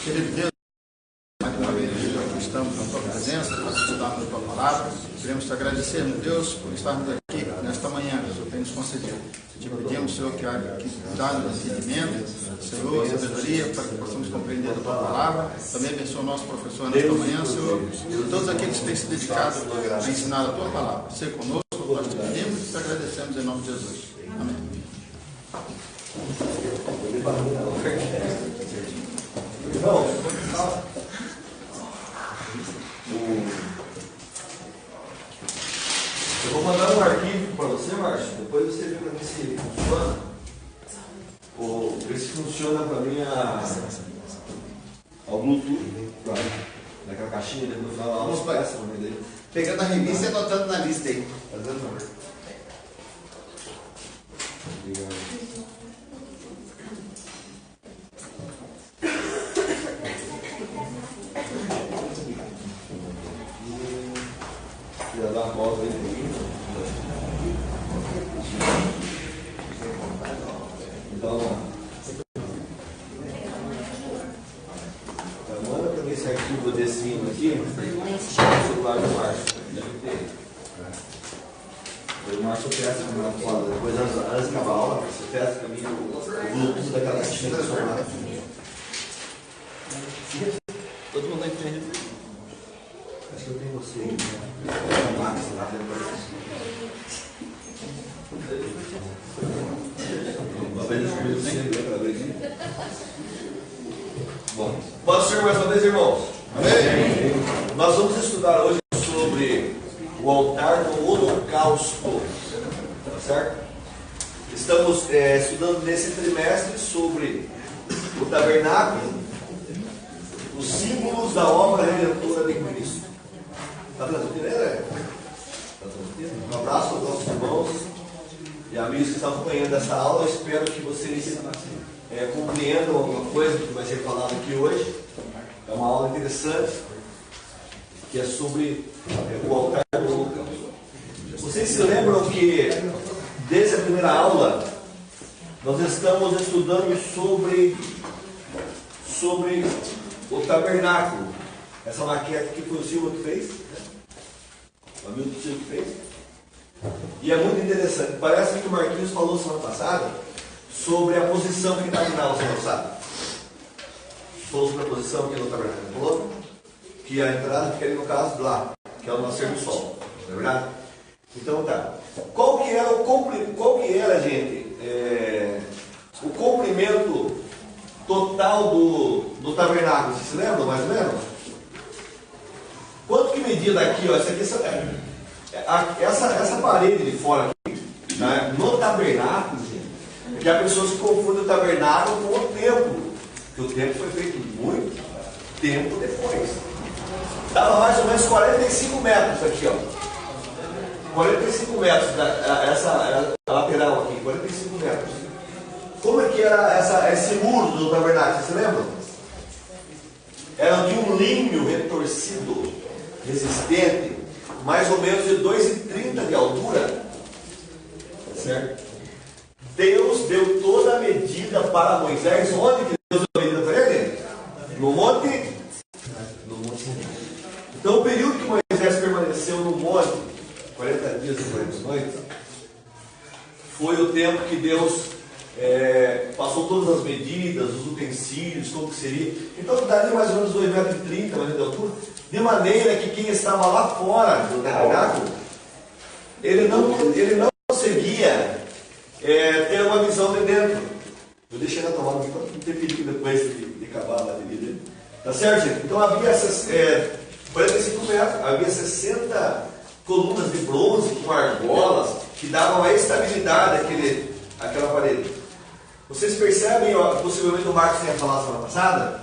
Querido Deus, mais uma vez aqui estamos na tua presença para estudarmos a tua palavra. Queremos te agradecer, meu Deus, por estarmos aqui nesta manhã que o Senhor tem nos concedido. Te pedimos, Senhor, que dá-nos entendimento, Senhor, sabedoria, para que possamos compreender a tua palavra. Também abençoa o nosso professor nesta manhã, Senhor, e todos aqueles que têm se dedicado a ensinar a tua palavra. Seja conosco, nós te pedimos e te agradecemos em nome de Jesus. Amém. Então, eu vou mandar um arquivo para você, Márcio. Depois você vê para mim se funciona. Ver se funciona para mim o Bluetooth. Naquela caixinha ali no final. Vamos pegando a revista e anotando na lista aí. Fazendo favor. Obrigado. Já dá uma pausa aí. Então, manda para mim esse arquivo desse hino aqui. No celular do Márcio. Deve ter. O Márcio testa para mim fora. Depois, antes de acabar a aula, você testa para mim o Bluetooth daquela caixinha que sonora. Todo mundo entende? Acho que eu tenho você aí, né? Max lá depois. Uma vez eu escolhi você, outra vez. Bom, posso ser mais uma vez, irmãos? Amém. Nós vamos estudar hoje sobre o altar do holocausto. Tá certo? Estamos estudando nesse trimestre sobre o tabernáculo, os símbolos da obra redentora de Cristo. Está transmitindo, né? Está transmitindo? Um abraço aos nossos irmãos e amigos que estão acompanhando essa aula. Eu espero que vocês compreendam alguma coisa que vai ser falada aqui hoje. É uma aula interessante, que é sobre o altar do holocausto. Vocês se lembram que, desde a primeira aula, nós estamos estudando sobre o tabernáculo. Essa maquete que foi o Silva que fez, o amigo do Silva que fez. E é muito interessante. Parece que o Marquinhos falou semana passada sobre a posição que está aqui na aula semana passada. Falou sobre a posição que no tabernáculo. Falou que a entrada fica ali no caso lá, que é o nascer do sol. Não é verdade? Então tá. Qual que era, gente, o comprimento total do tabernáculo? Vocês se lembram mais ou menos? Quanto que media daqui? Ó, essa parede de fora aqui, né, no tabernáculo, gente, que a pessoa se confunde o tabernáculo com o templo, que o templo foi feito muito tempo depois. Dava mais ou menos 45 metros aqui, ó. 45 metros, essa lateral aqui, 45 metros. Como é que era esse muro do tabernáculo? Vocês se lembram? Era de um linho retorcido, resistente, mais ou menos de 2,30 de altura. Certo? Deus deu toda a medida para Moisés. Onde que Deus deu a medida para ele? No monte. Então o período que Moisés permaneceu no monte, 40 dias e 40 noites, foi o tempo que Deus passou todas as medidas, os utensílios, como que seria. Então daria mais ou menos 2,30 metros de altura, de maneira que quem estava lá fora do tabernáculo, ele não conseguia ter uma visão de dentro. Eu deixei ela tomar aqui para não ter perigo depois de acabar a bateria dele. Tá certo, gente? Então havia essas 45 metros, havia 60 colunas de bronze com argolas que davam a estabilidade àquela parede. Vocês percebem, ó, possivelmente o Marcos tenha falado semana passada,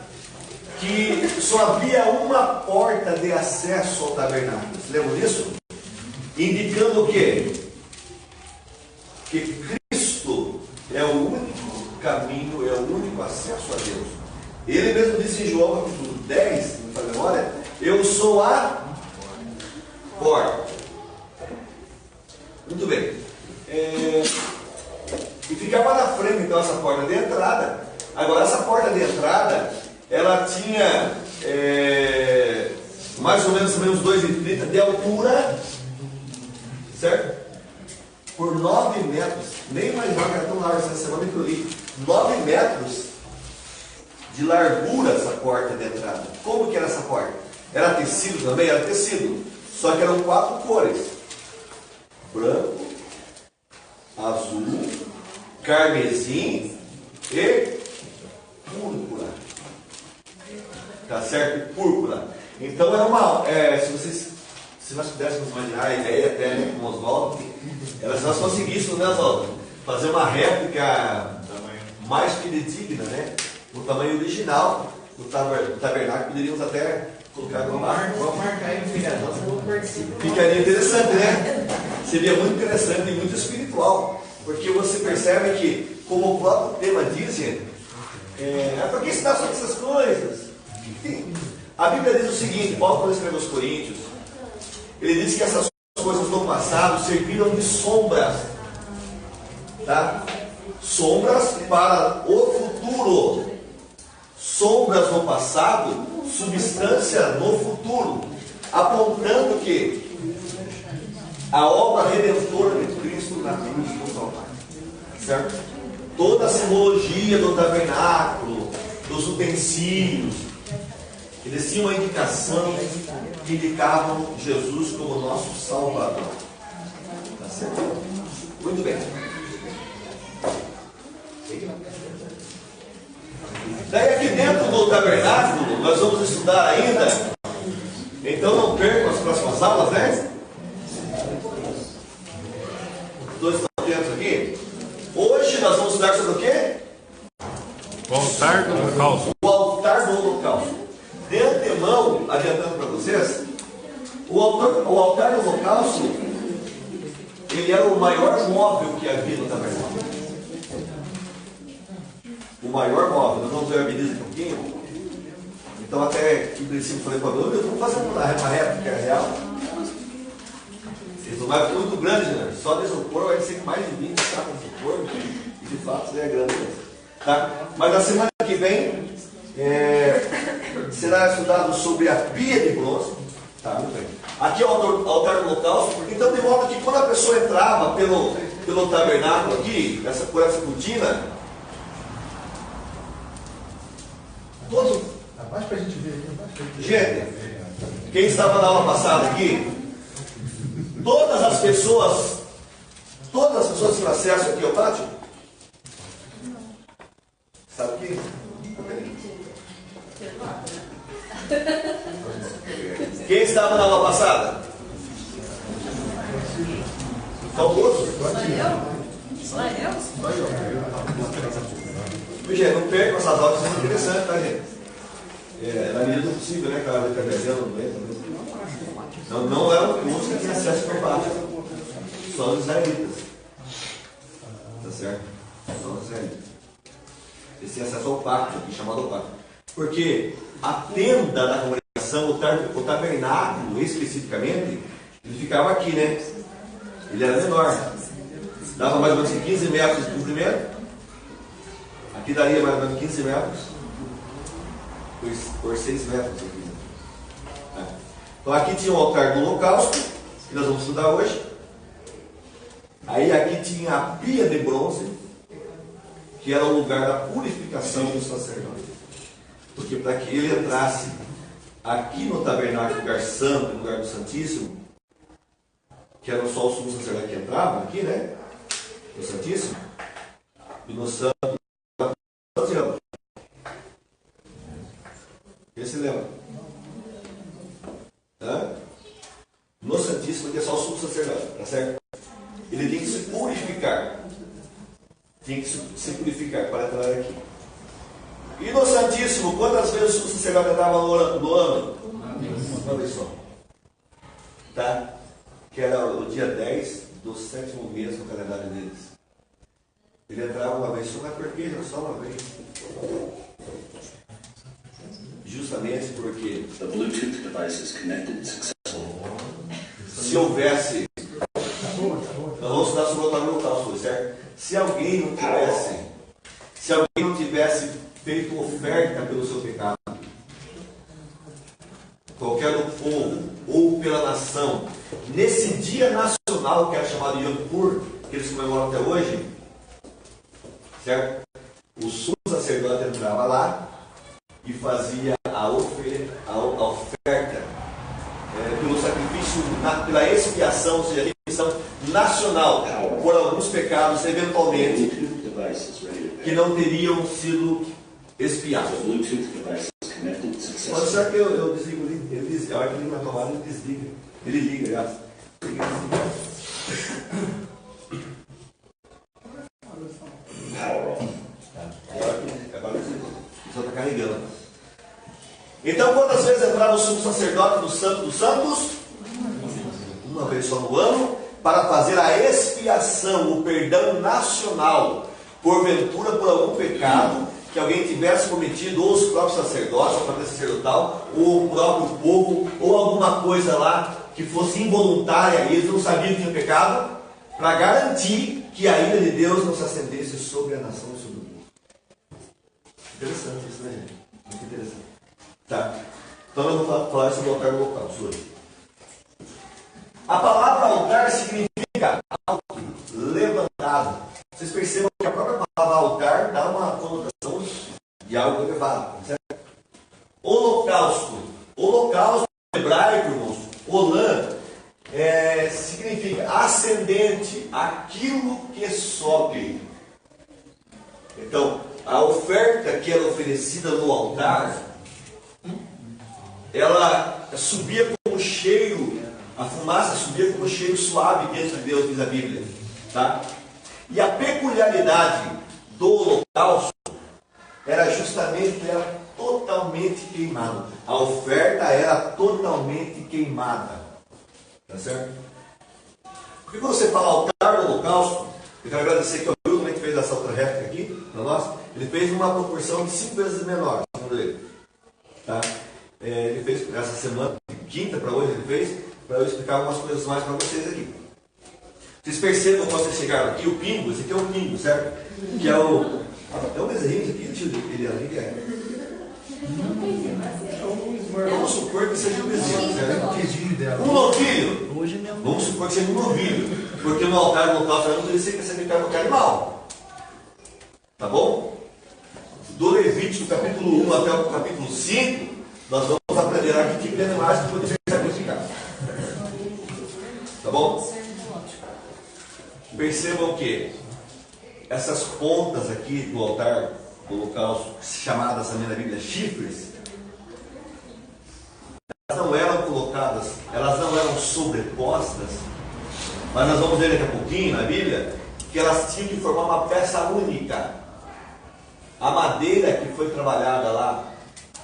que só havia uma porta de acesso ao tabernáculo. Vocês lembram disso? Indicando o quê? Que Cristo é o único caminho, é o único acesso a Deus. Ele mesmo disse em João capítulo 10, não faz memória, eu sou a porta. Muito bem. E ficava na frente então essa porta de entrada. Agora essa porta de entrada, ela tinha mais ou menos 2,30 m de altura, certo? Por 9 metros, nem imaginava que era tão largo essa semana que eu li. 9 metros de largura essa porta de entrada. Como que era essa porta? Era tecido também? Era tecido. Só que eram 4 cores: branco, azul, carmesim e púrpura. Tá certo? Púrpura. Então era uma. Se nós pudéssemos imaginar a ideia até, né, com o Oswaldo, era se nós conseguíssemos, né, Oswaldo, fazer uma réplica mais fidedigna, né? No tamanho original do tabernáculo, poderíamos até colocar no mar. Vamos marcar aí no feriadão, você não participa. Ficaria interessante, né? Seria muito interessante e muito espiritual, porque você percebe que, como o próprio tema diz, por que ensinar sobre essas coisas? A Bíblia diz o seguinte, Paulo, quando escreveu aos Coríntios, ele diz que essas coisas no passado serviram de sombras, tá? Sombras para o futuro. Sombras no passado, substância no futuro, apontando que a obra redentora de Cristo na cruz do Calvário, certo? Toda a simbologia do tabernáculo, dos utensílios, eles tinham uma indicação que indicavam Jesus como nosso Salvador. Tá certo? Muito bem. Daí aqui dentro do tabernáculo, nós vamos estudar ainda. Então não percam as próximas aulas, né? Os dois estão atentos aqui. Hoje nós vamos estudar sobre o quê? O altar do holocausto. O altar do holocausto. De antemão, adiantando para vocês, o altar do holocausto, ele era o maior móvel que havia no tabernáculo. O maior móvel. Nós vamos ver a medida um pouquinho. Então até que em princípio falei para eu estou fazendo uma réplica real. Esse móvel ficou muito grande, né? Só de isopor vai ser mais de 20 sacos de isopor, e de fato isso é grande mesmo. Tá? Mas na semana que vem será estudado sobre a pia de bronze. Tá, muito bem. Aqui é o altar do holocausto. Então, de modo que quando a pessoa entrava pelo tabernáculo aqui, por essa cortina, todos. Abaixa pra gente ver aqui. Gente, quem estava na aula passada aqui, todas as pessoas tinham acesso aqui ao pátio? Sabe o que? Quem estava na aula passada? Só todos? Só eu? Gente, não percam essas aulas, são interessantes, tá, gente? Na medida do possível, né, cara? Não eram todos que tinham acesso ao pátio. Só os israelitas. Tá certo? Só os israelitas. Eles têm acesso ao pátio, aqui chamado pátio. Porque a tenda da congregação, o tabernáculo especificamente, ele ficava aqui, né? Ele era menor. Dava mais ou menos 15 metros de comprimento. Aqui daria mais ou menos 15 metros. Por 6 metros aqui. Então aqui tinha o altar do holocausto, que nós vamos estudar hoje. Aí aqui tinha a pia de bronze, que era o lugar da purificação do sacerdote. Porque para que ele entrasse aqui no tabernáculo, lugar santo, no lugar do Santíssimo, que era só o sumo sacerdote que entrava aqui, né? No Santíssimo. E no Santo. Quem se lembra? No Santíssimo, que é só o sumo sacerdote, tá certo? Ele tem que se purificar. Tem que se purificar para entrar aqui. E no Santíssimo, quantas vezes o sumo sacerdote entrava no ano? Uma vez só. Tá? Que era o dia 10 do 7º mês no calendário deles. Ele entrava uma vez só, mas por que era só uma vez? Justamente porque The Bluetooth device is connected successfully. Se houvesse, nós vamos estudar sobre o altar do holocausto, certo? Se alguém não tivesse feito oferta pelo seu pecado, qualquer do povo ou pela nação, nesse dia nacional que é chamado Yom Kippur, que eles comemoram até hoje, certo? O sumo sacerdote entrava lá e fazia a oferta pelo sacrifício, pela expiação, ou seja, a remissão nacional por alguns pecados, eventualmente, que não teriam sido expiados. Pode ser que eu desligo ele, a hora que ele na tomada ele desliga. Ele liga, aliás. Agora só está carregando. Então, quantas vezes entrava o sumo sacerdote do Santo dos Santos? Uma vez só no ano, para fazer a expiação, o perdão nacional, porventura por algum pecado que alguém tivesse cometido, ou os próprios sacerdotes, a família sacerdotal, ou o próprio povo, ou alguma coisa lá que fosse involuntária, e eles não sabiam que tinha pecado, para garantir que a ira de Deus não se acendesse sobre a nação e sobre o povo. Interessante isso, né, gente? Muito interessante. Tá. Então eu vou falar sobre o altar do holocausto hoje. A palavra altar significa alto, levantado. Vocês percebam que a própria palavra altar dá uma conotação de algo elevado, certo? Holocausto. Holocausto em hebraico, irmãos, olã, significa ascendente, aquilo que sobe. Então, a oferta que era oferecida no altar, ela subia como cheiro, a fumaça subia como cheiro suave diante de Deus, diz a Bíblia. Tá? E a peculiaridade do holocausto era justamente que era totalmente queimado. A oferta era totalmente queimada. Tá certo? Porque quando você fala altar do holocausto, eu quero agradecer que o Hilton que fez essa outra réplica aqui para nós, ele fez uma proporção de 5 vezes menor, segundo ele. Tá? Ele fez essa semana, de quinta para hoje, ele fez, para eu explicar algumas coisas mais para vocês aqui. Vocês percebam quando vocês chegaram aqui, o pingo, esse aqui é o pingo, certo? Que é o. É um bezerrinho aqui, tio ele ali, que é. Vamos supor que seja um bezerro, certo? Um novilho. Vamos supor que seja um novilho. Porque no altar do holocausto não deveria ser sacrificado qualquer animal. Tá bom? Do Levítico capítulo 1 até o capítulo 5, nós vamos aprender a que tipo de animais que podem ser sacrificados. Tá bom? Percebam que essas pontas aqui do altar do holocausto, chamadas também na Bíblia chifres, elas não eram colocadas, elas não eram sobrepostas, mas nós vamos ver daqui a pouquinho na Bíblia que elas tinham que formar uma peça única. A madeira que foi trabalhada lá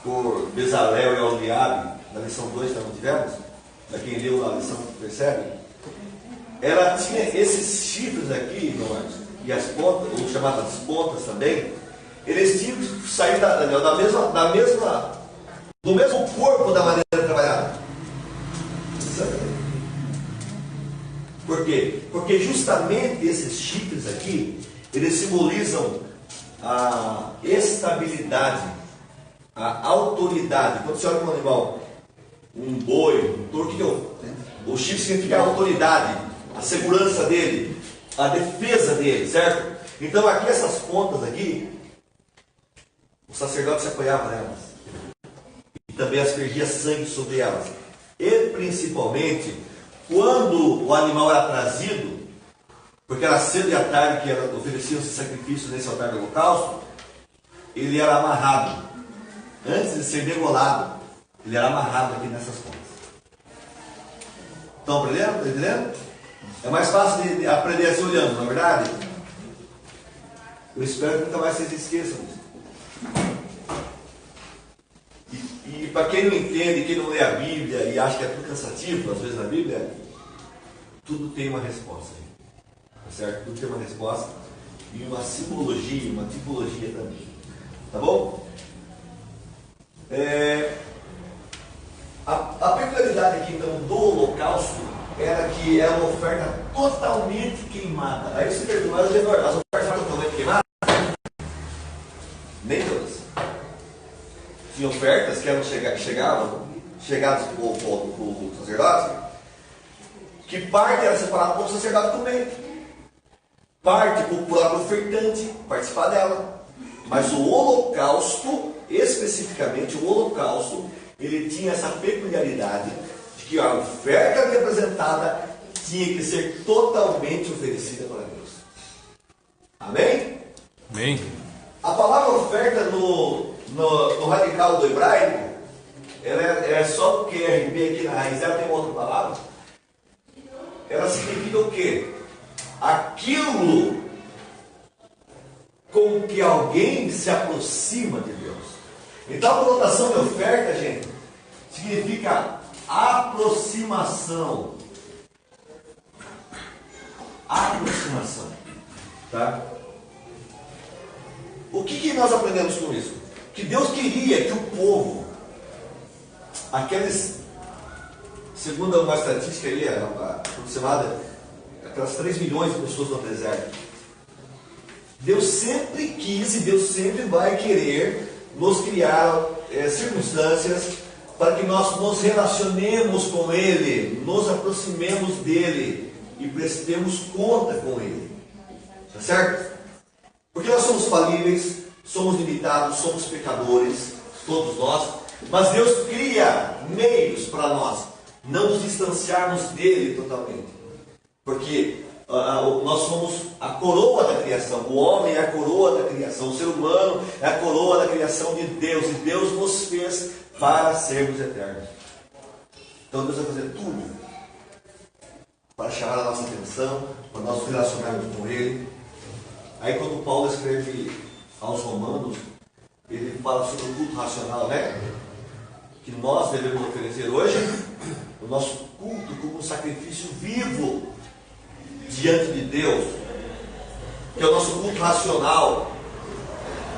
por Bezalel e Aholiabe, na lição 2 que nós não tivemos, para quem leu a lição percebe, ela tinha esses chifres aqui, e as pontas, ou chamadas pontas também, eles tinham que sair do mesmo corpo da madeira trabalhada. Por quê? Porque justamente esses chifres aqui, eles simbolizam a estabilidade, a autoridade. Quando você olha para um animal, um boi, um touro, o chifre significa a autoridade, a segurança dele, a defesa dele, certo? Então aqui essas pontas aqui, o sacerdote se apoiava nelas e também aspergia sangue sobre elas. E principalmente quando o animal era trazido, porque era cedo e à tarde que ofereciam-se sacrifícios nesse altar do holocausto, ele era amarrado. Antes de ser degolado, ele era amarrado aqui nessas pontas. Estão aprendendo? Estão entendendo? É mais fácil de aprender assim olhando, não é verdade? Eu espero que nunca mais vocês esqueçam disso. E para quem não entende, quem não lê a Bíblia e acha que é tudo cansativo, às vezes na Bíblia, tudo tem uma resposta. Tá certo? Tudo tem uma resposta e uma simbologia, uma tipologia também. Tá bom? A peculiaridade aqui então do holocausto era que era uma oferta totalmente queimada. Aí você pergunta, mas as ofertas eram totalmente queimadas? Nem todas. Tinha ofertas que chegavam chegados para o sacerdote, que parte era separada para o sacerdote comer, parte para o próprio ofertante participar dela. Mas o holocausto, especificamente o holocausto, ele tinha essa peculiaridade de que a oferta ali apresentada tinha que ser totalmente oferecida para Deus. Amém? Amém. A palavra oferta no radical do hebraico, ela é só porque RB aqui na raiz ela tem uma outra palavra. Ela significa o quê? Aquilo com que alguém se aproxima de Deus. Então a conotação de oferta, gente, significa aproximação. Aproximação. Tá? O que nós aprendemos com isso? Que Deus queria que o povo, aqueles, segundo uma estatística aí, aproximada, aquelas 3 milhões de pessoas no deserto, Deus sempre quis e Deus sempre vai querer nos criar circunstâncias para que nós nos relacionemos com Ele, nos aproximemos dEle e prestemos conta com Ele. Tá certo? Porque nós somos falíveis, somos limitados, somos pecadores, todos nós, mas Deus cria meios para nós não nos distanciarmos dele totalmente. Porque nós somos a coroa da criação, o homem é a coroa da criação, o ser humano é a coroa da criação de Deus, e Deus nos fez para sermos eternos. Então Deus vai fazer tudo para chamar a nossa atenção, para nós nos relacionarmos com Ele. Aí quando Paulo escreve aos Romanos, ele fala sobre o culto racional, né? Que nós devemos oferecer hoje o nosso culto como um sacrifício vivo diante de Deus, que é o nosso culto racional.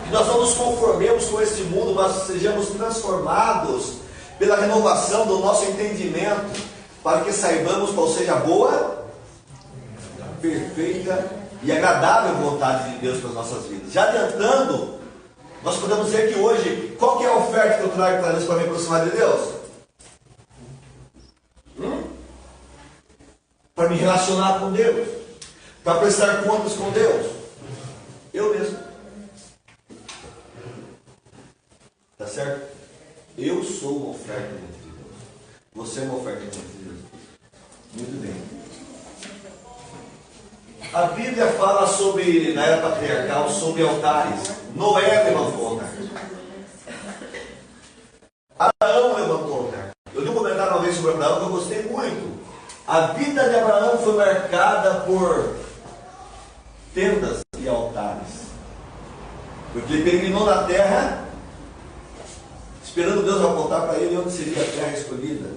Que nós não nos conformemos com este mundo, mas sejamos transformados pela renovação do nosso entendimento, para que saibamos qual seja a boa, perfeita e agradável vontade de Deus para as nossas vidas. Já adiantando, nós podemos dizer que hoje, qual que é a oferta que eu trago para Deus para me aproximar de Deus? Para me relacionar com Deus, para prestar contas com Deus, eu mesmo. Tá certo? Eu sou uma oferta diante de Deus. Você é uma oferta diante de Deus. Muito bem. A Bíblia fala sobre, na era patriarcal, sobre altares. Noé levantou altar. Abraão levantou altar. Eu li um comentário uma vez sobre Abraão que eu gostei muito. A vida de Abraão foi marcada por tendas e altares. Porque ele peregrinou na terra, esperando Deus apontar para ele onde seria a terra escolhida.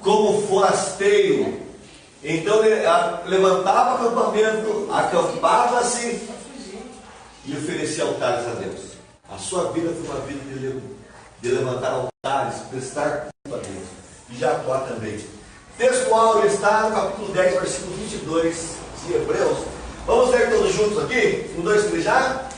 Como forasteiro. Então ele levantava acampamento, acampava-se e oferecia altares a Deus. A sua vida foi uma vida de levantar altares, prestar culto a Deus. E Jacó também. O texto áureo está no capítulo 10, versículo 22 de Hebreus. Vamos ler todos juntos aqui? 1, 2, 3 já?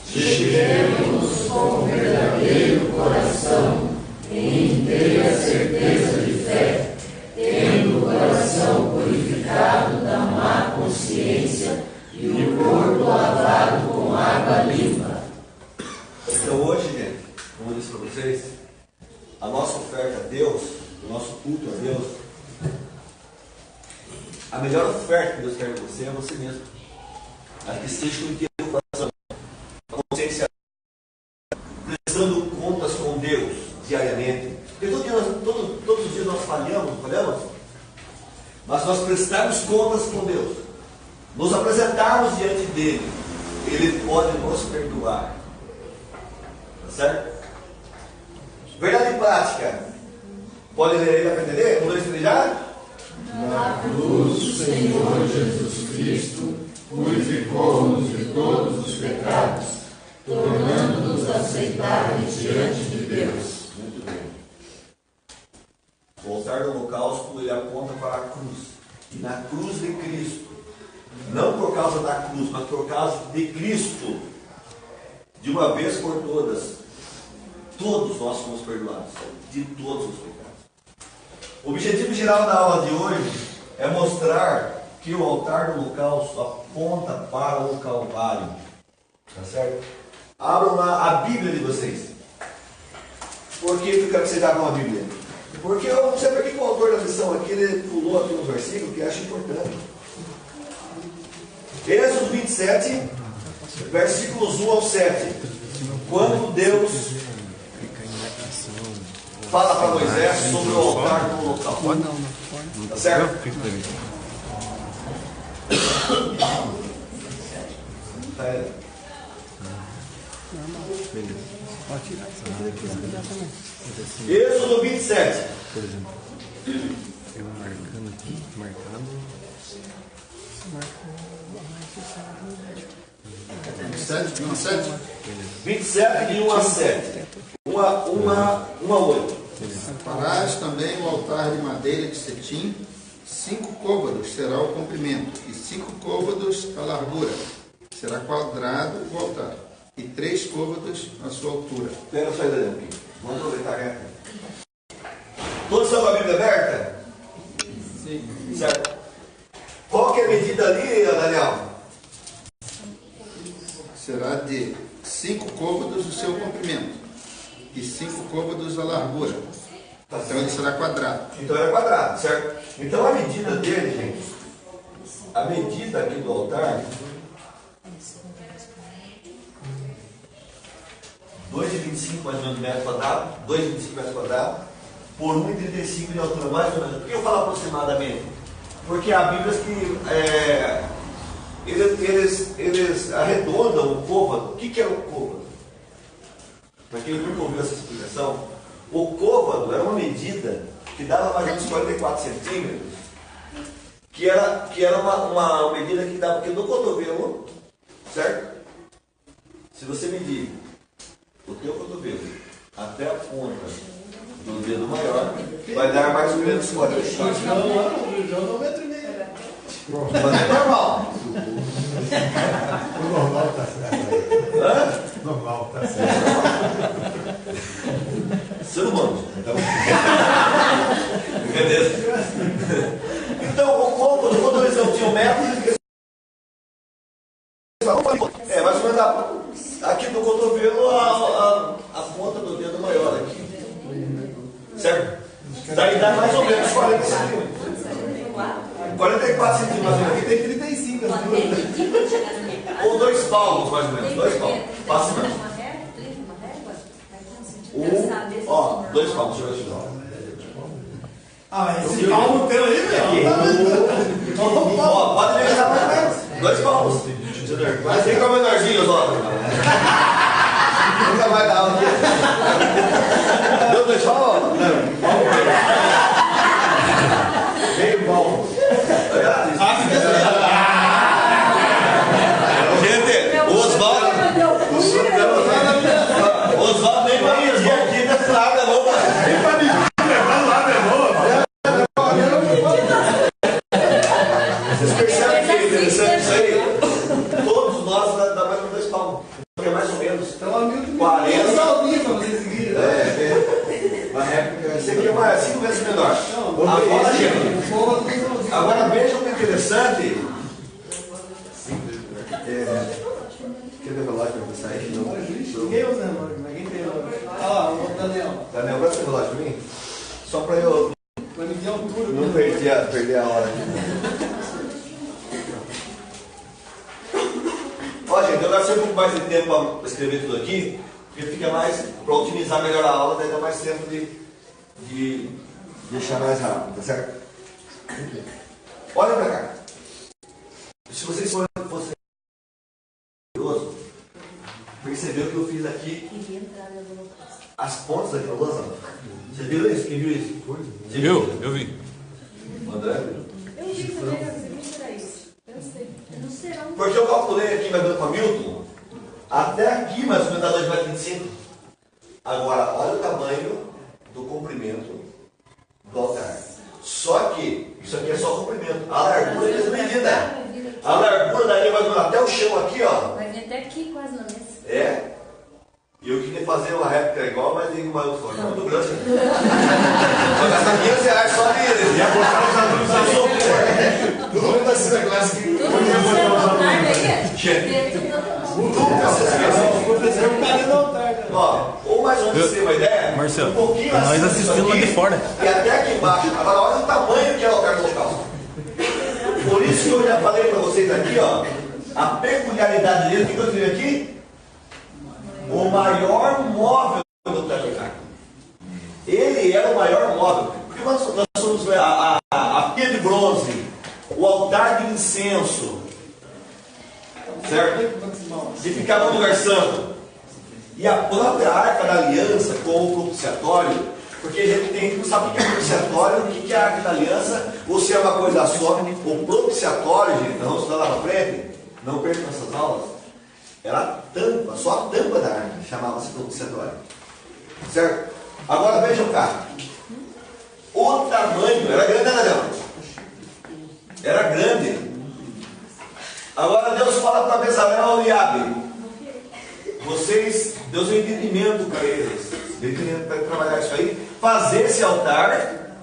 Cheguemos com verdadeiro coração, em inteira certeza de fé, tendo o coração purificado da má consciência e o corpo lavado com água limpa. Então hoje, gente, como eu disse para vocês, a nossa oferta a Deus, o nosso culto a Deus, a melhor oferta que Deus quer de você é você mesmo. A que esteja com o teu coração, a consciência, prestando contas com Deus diariamente. Porque todos os dias nós falhamos, não falhamos? Mas nós prestarmos contas com Deus, nos apresentarmos diante dele, ele pode nos perdoar. Tá certo? Verdade prática. Pode ler aí para entender? 1, 2, 3 já? Na cruz, o Senhor Jesus Cristo purificou-nos de todos os pecados, tornando-nos aceitáveis diante de Deus. Muito bem. O altar do holocausto, ele aponta para a cruz. E na cruz de Cristo, não por causa da cruz, mas por causa de Cristo, de uma vez por todas, todos nós fomos perdoados de todos os pecados. O objetivo geral da aula de hoje é mostrar que o altar do holocausto aponta para o Calvário. Tá certo? Abram lá a Bíblia de vocês. Por que eu quero que vocês abram a Bíblia? Porque eu não sei por que o autor da lição aqui ele pulou aqui uns versículos que eu acho importante. Êxodo 27, versículos 1 ao 7. Quando Deus fala para Moisés sobre o altar do holocausto. Tá certo? Êxodo 27. Por exemplo, eu marcando aqui, marcando. 27 de 1 a 7. 1 a 8. Farás também o altar de madeira de cetim, 5 côvados será o comprimento, e 5 côvados a largura. Será quadrado o altar, e 3 côvados a sua altura. Pega só aí, Daniel, aqui. Vamos aproveitar a guerra. Todos estão com a Bíblia aberta? Sim. Certo. Qual que é a medida ali, Daniel? Será de 5 côvados o seu comprimento, e 5 côvados a largura. Tá, então ele será quadrado. Então era quadrado, certo? Então a medida dele, gente, a medida aqui do altar, 2,25 mais ou menos metros quadrados, 2,25 metros quadrados, por 1,35 de altura, mais ou menos. Por que eu falo aproximadamente? Porque há Bíblias que eles arredondam o côvado. O que é o côvado? Para quem nunca ouviu essa explicação, o côvado era uma medida que dava mais ou menos 44 centímetros, que era uma medida que dava aqui no cotovelo, certo? Se você medir o teu cotovelo até a ponta do dedo maior, vai dar mais ou menos 45 centímetros. Mas é normal. O normal está certo. Hã? Normal está certo. Ser humano. Beleza? Então, o côvado, quando eles não tinham método, é mais ou menos aqui do cotovelo a ponta do dedo maior aqui. Certo? Daí dá mais ou menos 40 centímetros. 44 centímetros. Aqui tem 35 ou 2 palmos, mais ou menos. 2 palmos. Passa mais. 2 palmos. Deixa eu ver. Esse palmo teu aí, meu. Pode deixar mais ou menos. 2 palmos. Mas tem como menorzinhos, ó. Nunca vai dar aula. Deu 2 palmos? Meio palmo. Gente, o Osvaldo nem para ir aqui nessa água louca. Nem para mim. Vocês percebem que é interessante isso aí? Todos nós dá mais ou menos 2 palmos. É mais ou menos 40. Uma réplica. Esse aqui é 5 vezes menor. Agora veja o que é interessante. Quer ver o relógio para você sair? Ninguém usa relógio, mas quem tem relógio? O Daniel. Daniel, vai ser relógio para mim? Só para eu não perder a hora aqui. Ó, gente, eu gastei um pouco mais de tempo para escrever tudo aqui, porque fica mais, para otimizar melhor a aula, daí dá mais tempo de deixar mais rápido, tá certo? Olha para cá. Se vocês fossem curiosos, percebeu que eu fiz aqui as pontas aqui no lousa? Você viu isso? Quem viu isso? Eu vi. André? Eu vi também, eu vi para isso. Eu sei. Eu não sei onde. Porque eu calculei aqui, mais ou menos, para Milton, até aqui mais ou menos dá 2,25 m. Agora, olha o tamanho do comprimento do altar. Só que, isso aqui é só o comprimento. A largura é a mesma medida. A largura daí vai até o chão aqui, ó. Vai vir até aqui quase na mesa. É. E eu queria fazer uma réplica igual, mas tem uma outra forma muito grande. Vou gastar R$500 só nele. Ia botar os alunos ali. Todo mundo da segunda classe que Tudo você é vontade aí? Nunca se esqueça. Ó, ou mais ou menos você tem uma ideia? Marcelo, um pouquinho nós acima assistimos disso lá de aqui, fora. E até aqui embaixo. Agora olha o tamanho que é o altar local. Por isso que eu já falei para vocês aqui, ó, a peculiaridade dele, o que eu escrevi aqui? O maior móvel do tabernáculo. Ele era o maior móvel. Porque nós somos a pia de bronze, o altar de incenso, certo? Que ficava no lugar santo. E a própria arca da aliança com o propiciatório, porque a gente não sabe o que é propiciatório, o que é a arca da aliança, ou se é uma coisa só. O propiciatório, gente, nós vamos estudar lá na frente, não percam essas aulas, era a tampa, só a tampa da arca, chamava-se propiciatório. Certo? Agora vejam cá. O tamanho, era grande, não? Era grande. Agora Deus fala para Bezalel e Abe: vocês, Deus deu entendimento para eles, para trabalhar isso aí, fazer esse altar,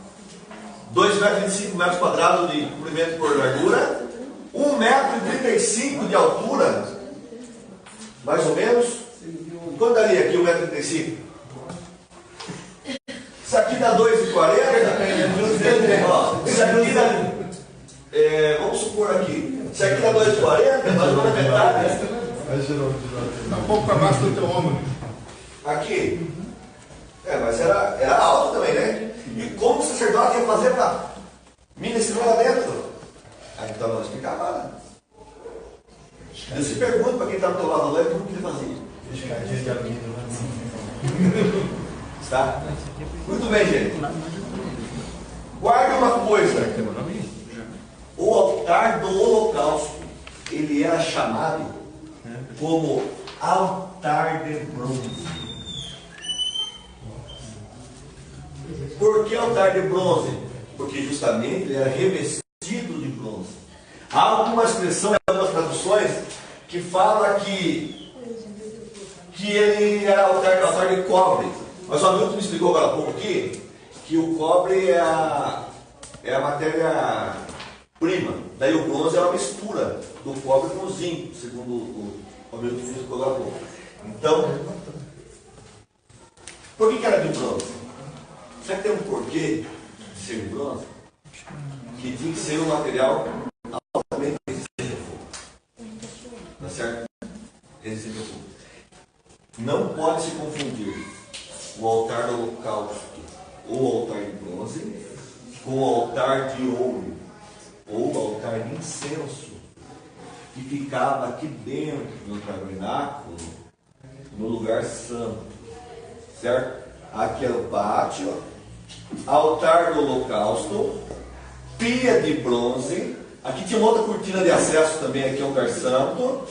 2,25 metros quadrados de comprimento por largura, 1,35 m de altura, mais ou menos. Quanto daria aqui 1,35 m? Isso aqui dá 2,40 m. Isso aqui dá, vamos supor aqui, isso aqui dá 2,40 m, mais ou menos a metade. Está um pouco para baixo do teu ombro. Aqui. Mas era alto também, né? E como o sacerdote ia fazer para ministrar lá dentro? Então não explicava nada. Eu se pergunto para quem está do teu lado lá, como que ele fazia? Escadinha de alumínio. Tá? Muito bem, gente. Guarde uma coisa. O altar do holocausto, ele era chamado como altar de bronze. Por que altar de bronze? Porque justamente ele era revestido de bronze. Há alguma expressão em algumas traduções que fala que ele era altar de cobre. Mas o Hamilton me explicou agora há pouco aqui que o cobre é a matéria-prima. Daí o bronze é uma mistura do cobre com o zinco, segundo o Hamilton me explicou agora há pouco. Então, por que era de bronze? Será que tem um porquê de ser de bronze? Que tinha que ser um material altamente resistente ao fogo. Tá certo? Resistente ao fogo. Não pode se confundir o altar do holocausto ou altar de bronze com o altar de ouro ou o altar de incenso que ficava aqui dentro do tabernáculo, no lugar santo. Certo? Aqui é o pátio, altar do holocausto, pia de bronze. Aqui tinha uma outra cortina de acesso também, aqui é o lugar santo.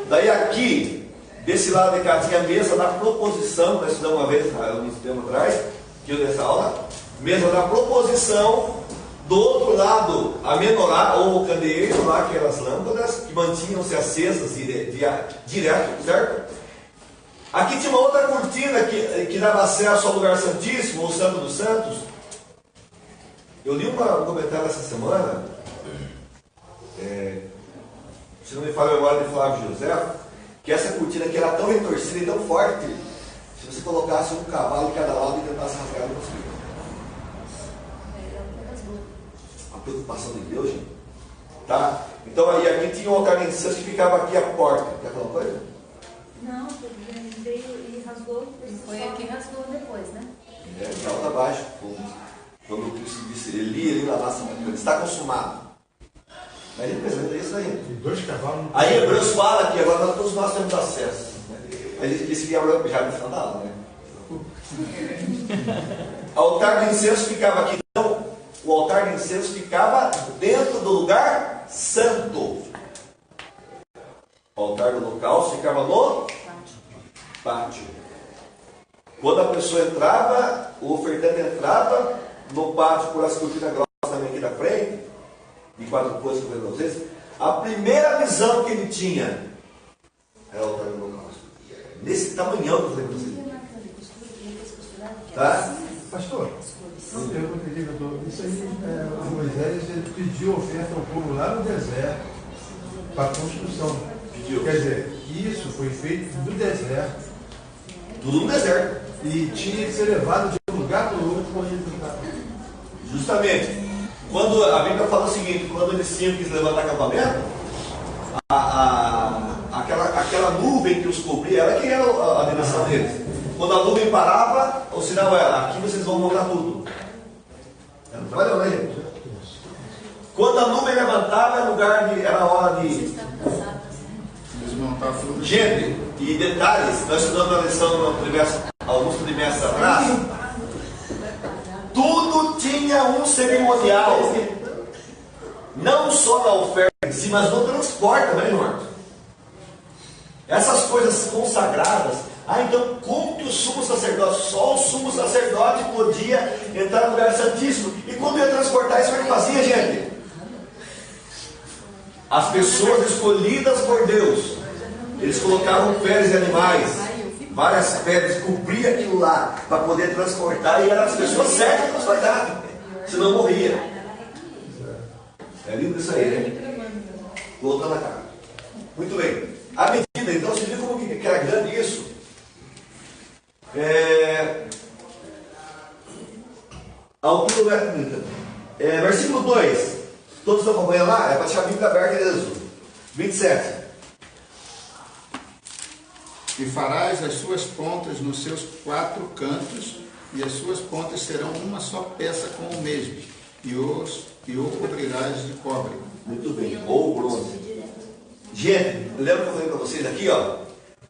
Daí aqui, desse lado de cá, tinha a mesa da proposição. Nós estudamos uma vez, alguns tempos atrás, que eu dei essa aula. Mesa da proposição. Do outro lado, a menorá, ou o candeeiro lá, que eram as lâmpadas, que mantinham-se acesas direto, certo? Aqui tinha uma outra cortina que dava acesso ao lugar santíssimo, ou Santo dos Santos. Eu li um comentário essa semana, se não me falha a memória, de Flávio José, que essa cortina aqui era tão retorcida e tão forte, se você colocasse um cavalo em cada lado e tentasse rasgar, não conseguia. A preocupação de Deus, gente. Tá? Então aí aqui tinha um altar de incenso que ficava aqui à porta. Quer falar uma coisa? Não, veio e rasgou. Foi aqui e rasgou depois, né? De alto a baixo. Quando Cristo disse, Eli lavasse a mão, está consumado. Mas ele representa isso aí. E 2 cavalos. Aí Hebreus fala que agora todos nós temos acesso. Mas ele disse que já no final da aula, né? O altar de incenso ficava aqui. Então, o altar de incenso ficava dentro do lugar santo. O altar do holocausto ficava no pátio. Quando a pessoa entrava, o ofertante entrava no pátio por essa cortina grossa também aqui da frente, de 4 coisas que eu falei para vocês, a primeira visão que ele tinha era o altar do holocausto. Nesse tamanhão que eu falei para vocês. Tá? Pastor, uma pergunta aqui, doutor. Isso aí, Moisés ele pediu oferta ao povo lá no deserto para construção. Pediu. Quer dizer, isso foi feito no deserto Tudo no deserto. e tinha que ser levado de um lugar para o outro quando ele estava. Justamente. Quando a Bíblia fala o seguinte, quando eles tinham que levantar acampamento, aquela nuvem que os cobria, era que era a direção deles. Quando a nuvem parava, o sinal era, aqui vocês vão montar tudo. Era um trabalhão, né, gente? Quando a nuvem levantava, era a hora de Desmontar tudo. Gente, e detalhes, nós estudamos na lição no trimestre, alguns trimestres atrás, tudo tinha um cerimonial, não só na oferta em si, mas no transporte também, irmão. Essas coisas consagradas, então como que o sumo sacerdote, só o sumo sacerdote podia entrar no lugar santíssimo, e quando ia transportar isso, o que fazia, gente? As pessoas escolhidas por Deus, eles colocavam peles de animais, várias peles, cobria aquilo lá para poder transportar, e eram as pessoas certas para transportar, senão morria. É lindo isso aí, né? Voltando a cá. Muito bem. A medida, então, você viu como que era grande isso? Versículo 2. Todos estão acompanhando lá? É para deixar a Bíblia aberta em Êxodo 27. E farás as suas pontas nos seus 4 cantos, e as suas pontas serão uma só peça com o mesmo, e o cobrirás de cobre. Muito bem. Ou bronze. Gente, lembra que eu falei para vocês aqui, ó?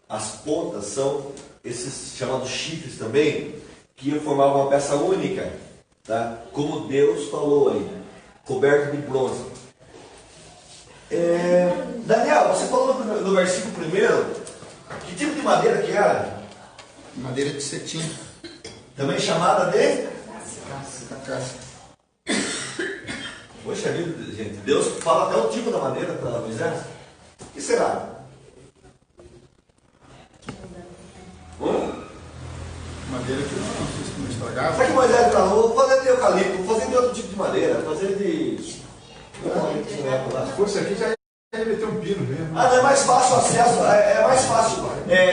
As pontas são esses chamados chifres também, que formavam uma peça única, tá? Como Deus falou aí, coberto de bronze. Daniel, você falou no versículo 1, que tipo de madeira que era? Madeira de cetim. Também chamada de? Acácia. Poxa vida, gente, Deus fala até o tipo da madeira para Moisés. O que será? Madeira que não estragava. Será que Moisés falou, vou fazer de eucalipto, vou fazer de outro tipo de madeira, vou fazer de... Se fosse aqui, já ia meter um pino mesmo. Não é mais fácil o acesso, é mais fácil,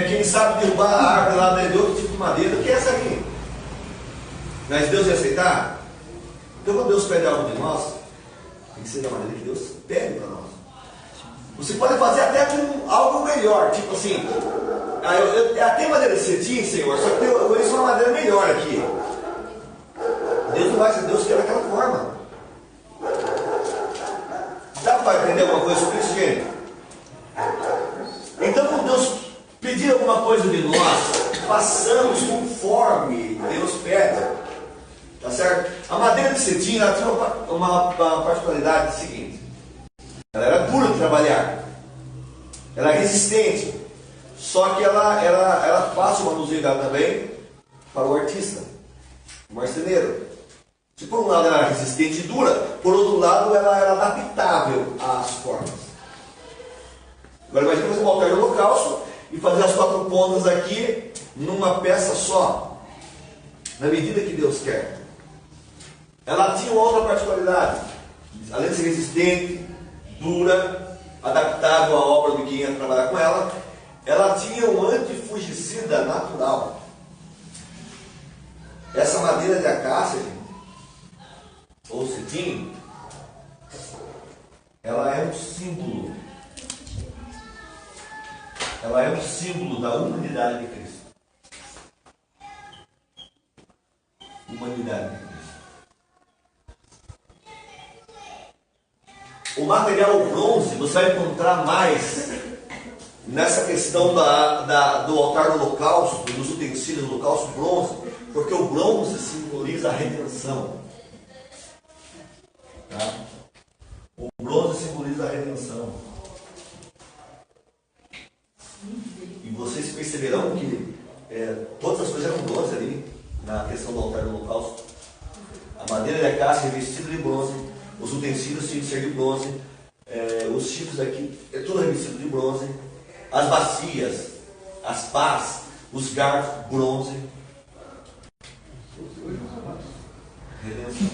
quem sabe derrubar a árvore lá de outro tipo de madeira do que essa aqui. Mas Deus ia aceitar? Então quando Deus pede algo de nós, tem que ser da maneira que Deus pede para nós. Você pode fazer até com algo melhor, tipo assim, até madeira de cetim, Senhor, só que eu conheço uma madeira melhor aqui. Deus não vai ser Deus quer daquela forma. Dá para entender alguma coisa sobre isso, gente? Então, quando Deus pedir alguma coisa de nós, façamos conforme Deus pede. Tá certo? A madeira de cetim, ela tinha uma particularidade seguinte. Ela era dura de trabalhar. Ela era resistente. Só que ela era fácil o manuseio dela também para o artista, o marceneiro. Se por um lado ela era resistente e dura, por outro lado ela era adaptável às formas. Agora imagina você voltar no holocausto e fazer as 4 pontas aqui numa peça só, na medida que Deus quer. Ela tinha uma outra particularidade, além de ser resistente, dura, adaptável à obra de quem ia trabalhar com ela, ela tinha um antifugicida natural. Essa madeira de acácia, ou cetim, ela é um símbolo. Ela é um símbolo da humanidade de Cristo. Humanidade de Cristo. O material bronze você vai encontrar mais nessa questão do altar do holocausto, dos utensílios do holocausto bronze, porque o bronze simboliza a redenção. Tá? O bronze simboliza a redenção. E vocês perceberão que todas as coisas eram bronze ali, na questão do altar do holocausto. A madeira de acácia revestida de bronze, os utensílios tinham que ser de bronze, os chifres aqui é tudo revestido de bronze, as bacias, as pás, os garfos, bronze. Redenção.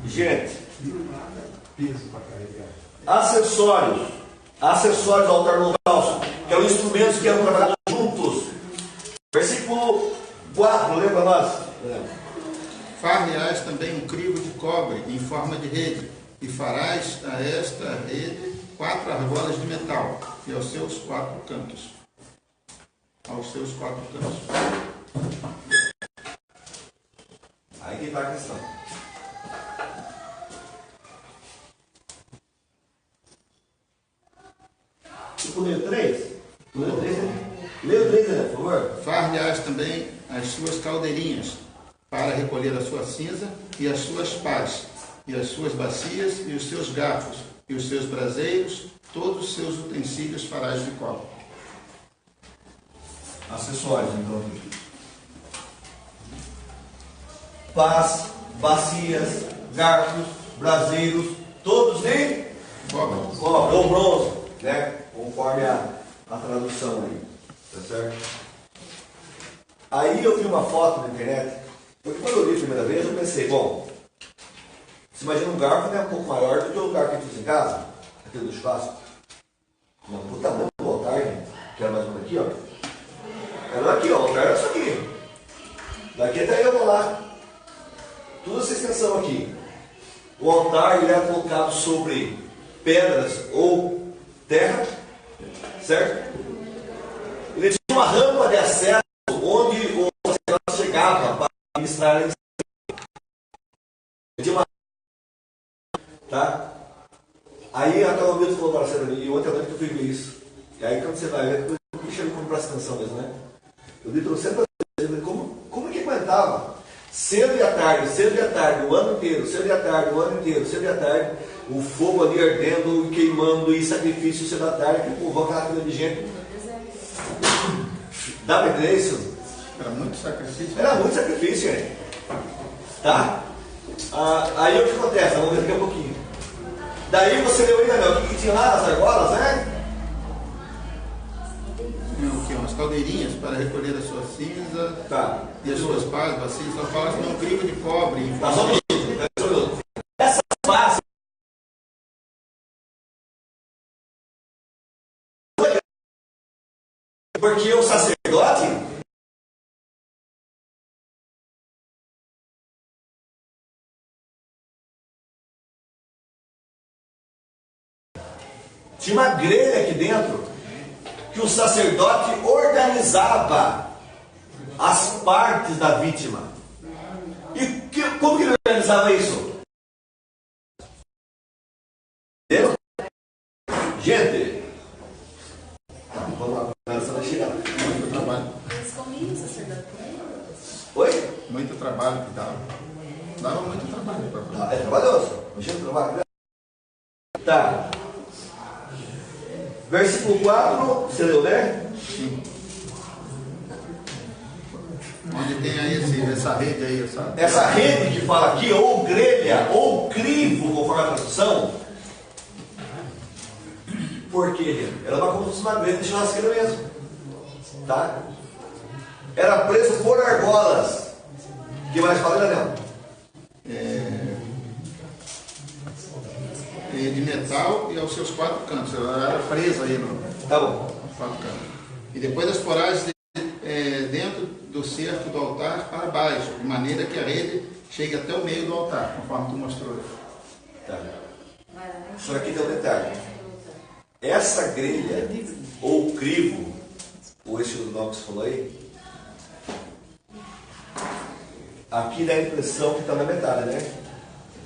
Gente, acessórios do altar do holocausto, que eram instrumentos que eram trabalhados juntos. Versículo 4, lembra nós? Far-lhe-ás também um crivo de cobre em forma de rede, e farás a esta rede 4 argolas de metal, e aos seus 4 cantos. Aos seus 4 cantos. Aí que está a questão. Tipo, leio 3? Leio 3, leio 3, né, por favor. Far-lhe-ás também as suas caldeirinhas, para recolher a sua cinza, e as suas pás, e as suas bacias, e os seus garfos, e os seus braseiros, todos os seus utensílios farás de cobre. Acessórios, então. Pás, bacias, garfos, braseiros, todos de Cobre. cobre ou bronze, né? Conforme a tradução aí, tá certo? Aí eu vi uma foto na internet, porque quando eu li a primeira vez eu pensei, bom, você imagina um garfo, né, um pouco maior do que o garfo que a gente usa em casa, aquele do churrasco. Não, o tamanho do altar, gente, que era mais ou menos aqui, ó. Era aqui, ó, o altar era isso aqui. Daqui até eu vou lá. Toda essa extensão aqui. O altar ele era colocado sobre pedras ou terra, certo? Ele tinha uma rampa de acesso onde o sacerdote chegava para ministrar em cima. Ele tinha uma... Tá? Aí a Calomito falou para você, e ontem à noite eu fui ver isso. E aí quando você vai ver, depois chega como prestar atenção mesmo, né? Eu li trouxe como é que aguentava? Cedo e à tarde, o ano inteiro, cedo e à tarde, o ano inteiro, cedo e à tarde, o fogo ali ardendo e queimando, e sacrifício cedo à tarde, que povo, aquela fila de gente. Dá para entender isso? Era muito sacrifício. Era muito sacrifício, gente. Tá? Aí o que acontece? Vamos ver daqui a pouquinho. Daí você leu ainda, meu, o que tinha lá nas argolas, né? Umas caldeirinhas para recolher a sua cinza, Tá. e as suas pás, bacias, só fala que um crivo de cobre em Tá, só um forma minuto. Essa base. Porque o sacerdote tinha uma grelha aqui dentro que o sacerdote organizava as partes da vítima. E como que ele organizava isso? Entendeu? Gente, vamos lá, começando a chegar. muito trabalho. Eles comiam o sacerdote. Oi? Muito trabalho que dava. Dava muito trabalho para fazer. É trabalhoso. Imagina o trabalho. Tá. Versículo 4, você leu, né? Sim. Onde tem aí essa rede aí, sabe? Essa rede que fala aqui, ou grelha, ou crivo, conforme a tradução. Por quê? Era como se fosse uma grelha de churrasqueira mesmo. Tá? Era preso por argolas. O que mais fala, Daniel? De metal e aos seus 4 cantos. Ela era presa aí Tá bom. nos 4 cantos. E depois as porás dentro do cerco do altar para baixo, de maneira que a rede chegue até o meio do altar, conforme tu mostrou. Tá. Só aqui tem um detalhe. Essa grelha, ou crivo, ou esse nome que você falou aí, aqui dá a impressão que está na metade, né?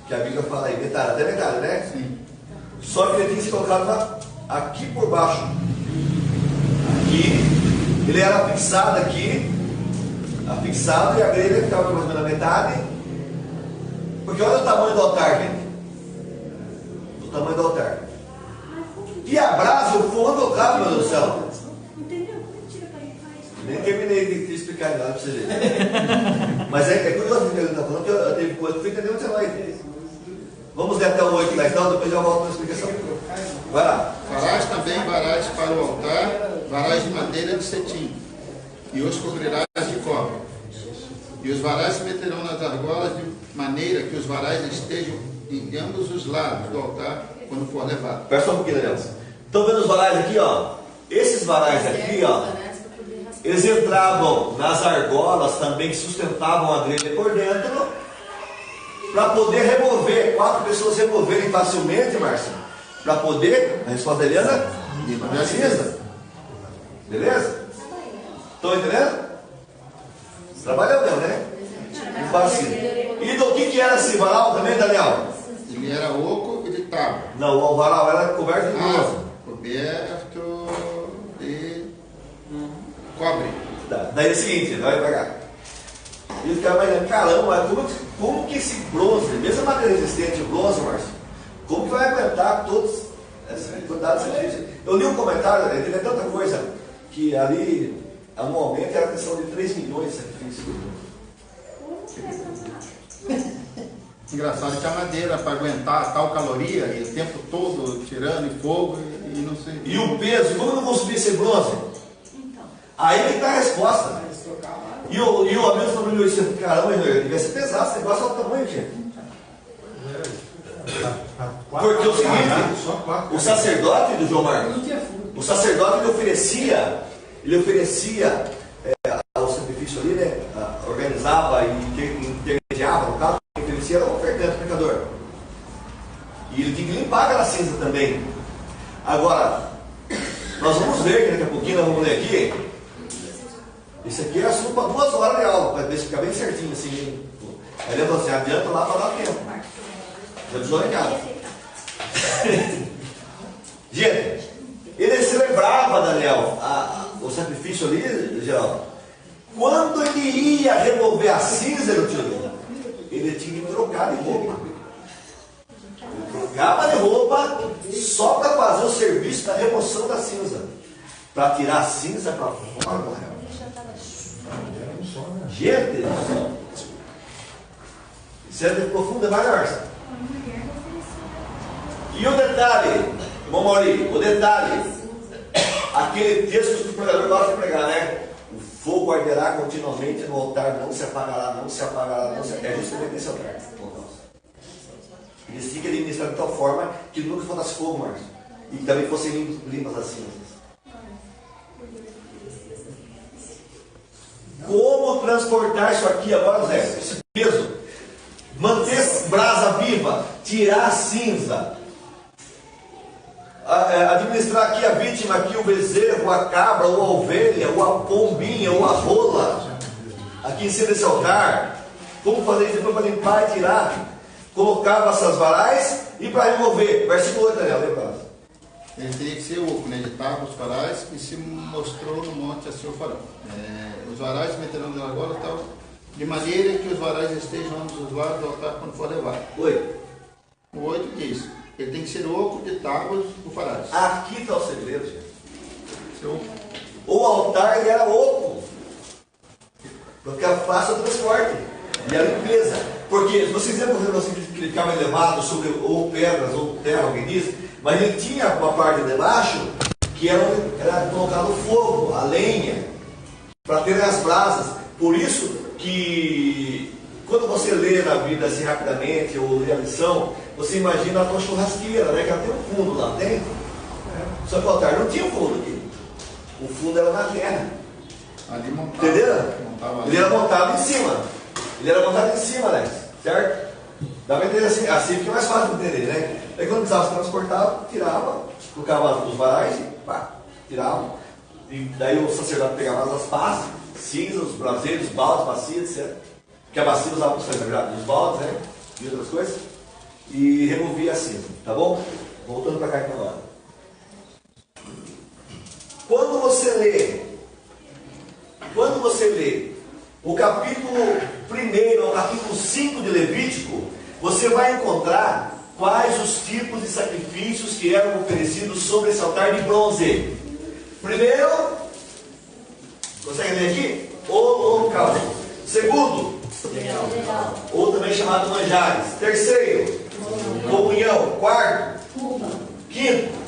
Que a Bíblia fala aí, metade, até metade, né? Sim. Só que ele tinha se colocado aqui por baixo. Aqui, ele era fixado aqui, afixado, e a grelha ficava mais ou menos na metade. Porque olha o tamanho do altar, gente. O tamanho do altar. E a brasa, o fogo do cabo, meu Deus do céu. Entendeu? Como tira para ele faz? Nem terminei de explicar nada para você ver. Mas é curioso o que ele está falando, porque eu teve coisa que eu fui entender onde você vai. Vamos ler até o 8 lá então, depois eu volto na explicação. Vai lá. Farás também varais para o altar, varais de madeira de cetim, e os cobrirás de cobre. E os varais se meterão nas argolas de maneira que os varais estejam em ambos os lados do altar quando for levado. Presta um pouquinho, Daniel. Estão vendo os varais aqui, ó? Esses varais aqui, ó, eles entravam nas argolas também que sustentavam a grelha por dentro, para poder remover, 4 pessoas removerem facilmente, Márcio, para poder, a resposta da Eliana, limpar a cinza. Beleza? Estão entendendo? Trabalhou mesmo, né? Limpar a cinza. E do que era esse varal também, Daniel? Ele era oco e de tábua. Não, o varal era coberto de bronze. Coberto de cobre. Daí é o seguinte, vai pegar. E ficava imaginando, caramba, como que esse bronze, mesmo a madeira resistente, o bronze, Márcio, como que vai aguentar todos essa quantidade de sacrifício? Eu li um comentário, ele teve tanta coisa, que ali, anualmente, era a questão de 3 milhões de sacrifícios. Engraçado que a madeira, para aguentar tal caloria, e o tempo todo tirando e fogo, e não sei. E o peso, como não consumir esse bronze? Aí que está a resposta. E o amigo falou para mim, caramba, devia ser pesado, esse negócio é o tamanho, gente. Porque o seguinte, o sacerdote do João Marcos, o sacerdote ele oferecia o sacrifício ali, né? Organizava e intermediava, no caso, quem oferecia era o ofertante, o pecador. E ele tinha que limpar aquela cinza também. Agora, nós vamos ver que daqui a pouquinho nós vamos ler aqui. Isso aqui é assunto para 2 horas de aula, para ficar bem certinho assim. Aí ele falou assim, adianta lá para dar tempo. Já avisou em casa. Gente, ele celebrava, Daniel, o sacrifício ali, Geraldo. Quando ele ia remover a cinza, ele tinha que trocar de roupa. Ele trocava de roupa só para fazer o serviço da remoção da cinza. Para tirar a cinza para fora. Gente, isso é profundo demais, Marcia. E o detalhe, irmão Mauri, o detalhe, aquele texto que o pregador gosta de pregar, né? O fogo arderá continuamente no altar, não se apagará, não se apagará, não se apagará. É justamente esse altar. Ele tinha que administrar de tal forma que nunca faltasse fogo, Marcio. E que também fossem limpas as cinzas. Como transportar isso aqui agora, Zé? Esse peso. Manter brasa viva, tirar a cinza. Administrar aqui a vítima, aqui o bezerro, a cabra, ou a ovelha, ou a pombinha, ou a rola. Aqui em cima desse altar. Como fazer isso para limpar e tirar? Colocava essas varais e para remover. Versículo 8, Daniel, lembra? Ele teria que ser oco, né? De tábuas, varais, e se mostrou no monte assim o farol. Os varais se meterão na argola e tal, de maneira que os varais estejam ambos os lados do altar quando for levado. 8. O 8 diz, ele tem que ser oco de tábuas do varais. Aqui está o segredo, gente. Ser oco. O altar ele era oco, porque faça o transporte e a limpeza. Porque vocês lembram assim, que ele ficava elevado sobre ou pedras ou terra, alguém diz, mas ele tinha uma parte de baixo que era colocado fogo, a lenha, para ter as brasas. Por isso que quando você lê na Bíblia assim rapidamente ou lê a lição, você imagina a churrasqueira, né? Que ela tem um fundo lá, tem? Só que o altar não tinha fundo aqui. O fundo era na terra. Ali montado. Entenderam? Montava Ele era montado em cima. Ele era montado em cima, Alex. Certo? Dá para entender assim que é mais fácil de entender, né? Aí quando precisava se transportar, tirava, colocava os varais e pá, tirava. E daí o sacerdote pegava as pás, cinzas, os braseiros, os baldes, bacias, etc. Porque a bacia usava para os baldes, né? E outras coisas. E removia a cinza, tá bom? Voltando para cá então agora. Quando você lê o capítulo 1 ao capítulo 5 de Levítico, você vai encontrar quais os tipos de sacrifícios que eram oferecidos sobre esse altar de bronze. Primeiro, consegue ler aqui? Holocausto. Segundo, ou também chamado manjares. Terceiro, comunhão. Quarto, Quinto.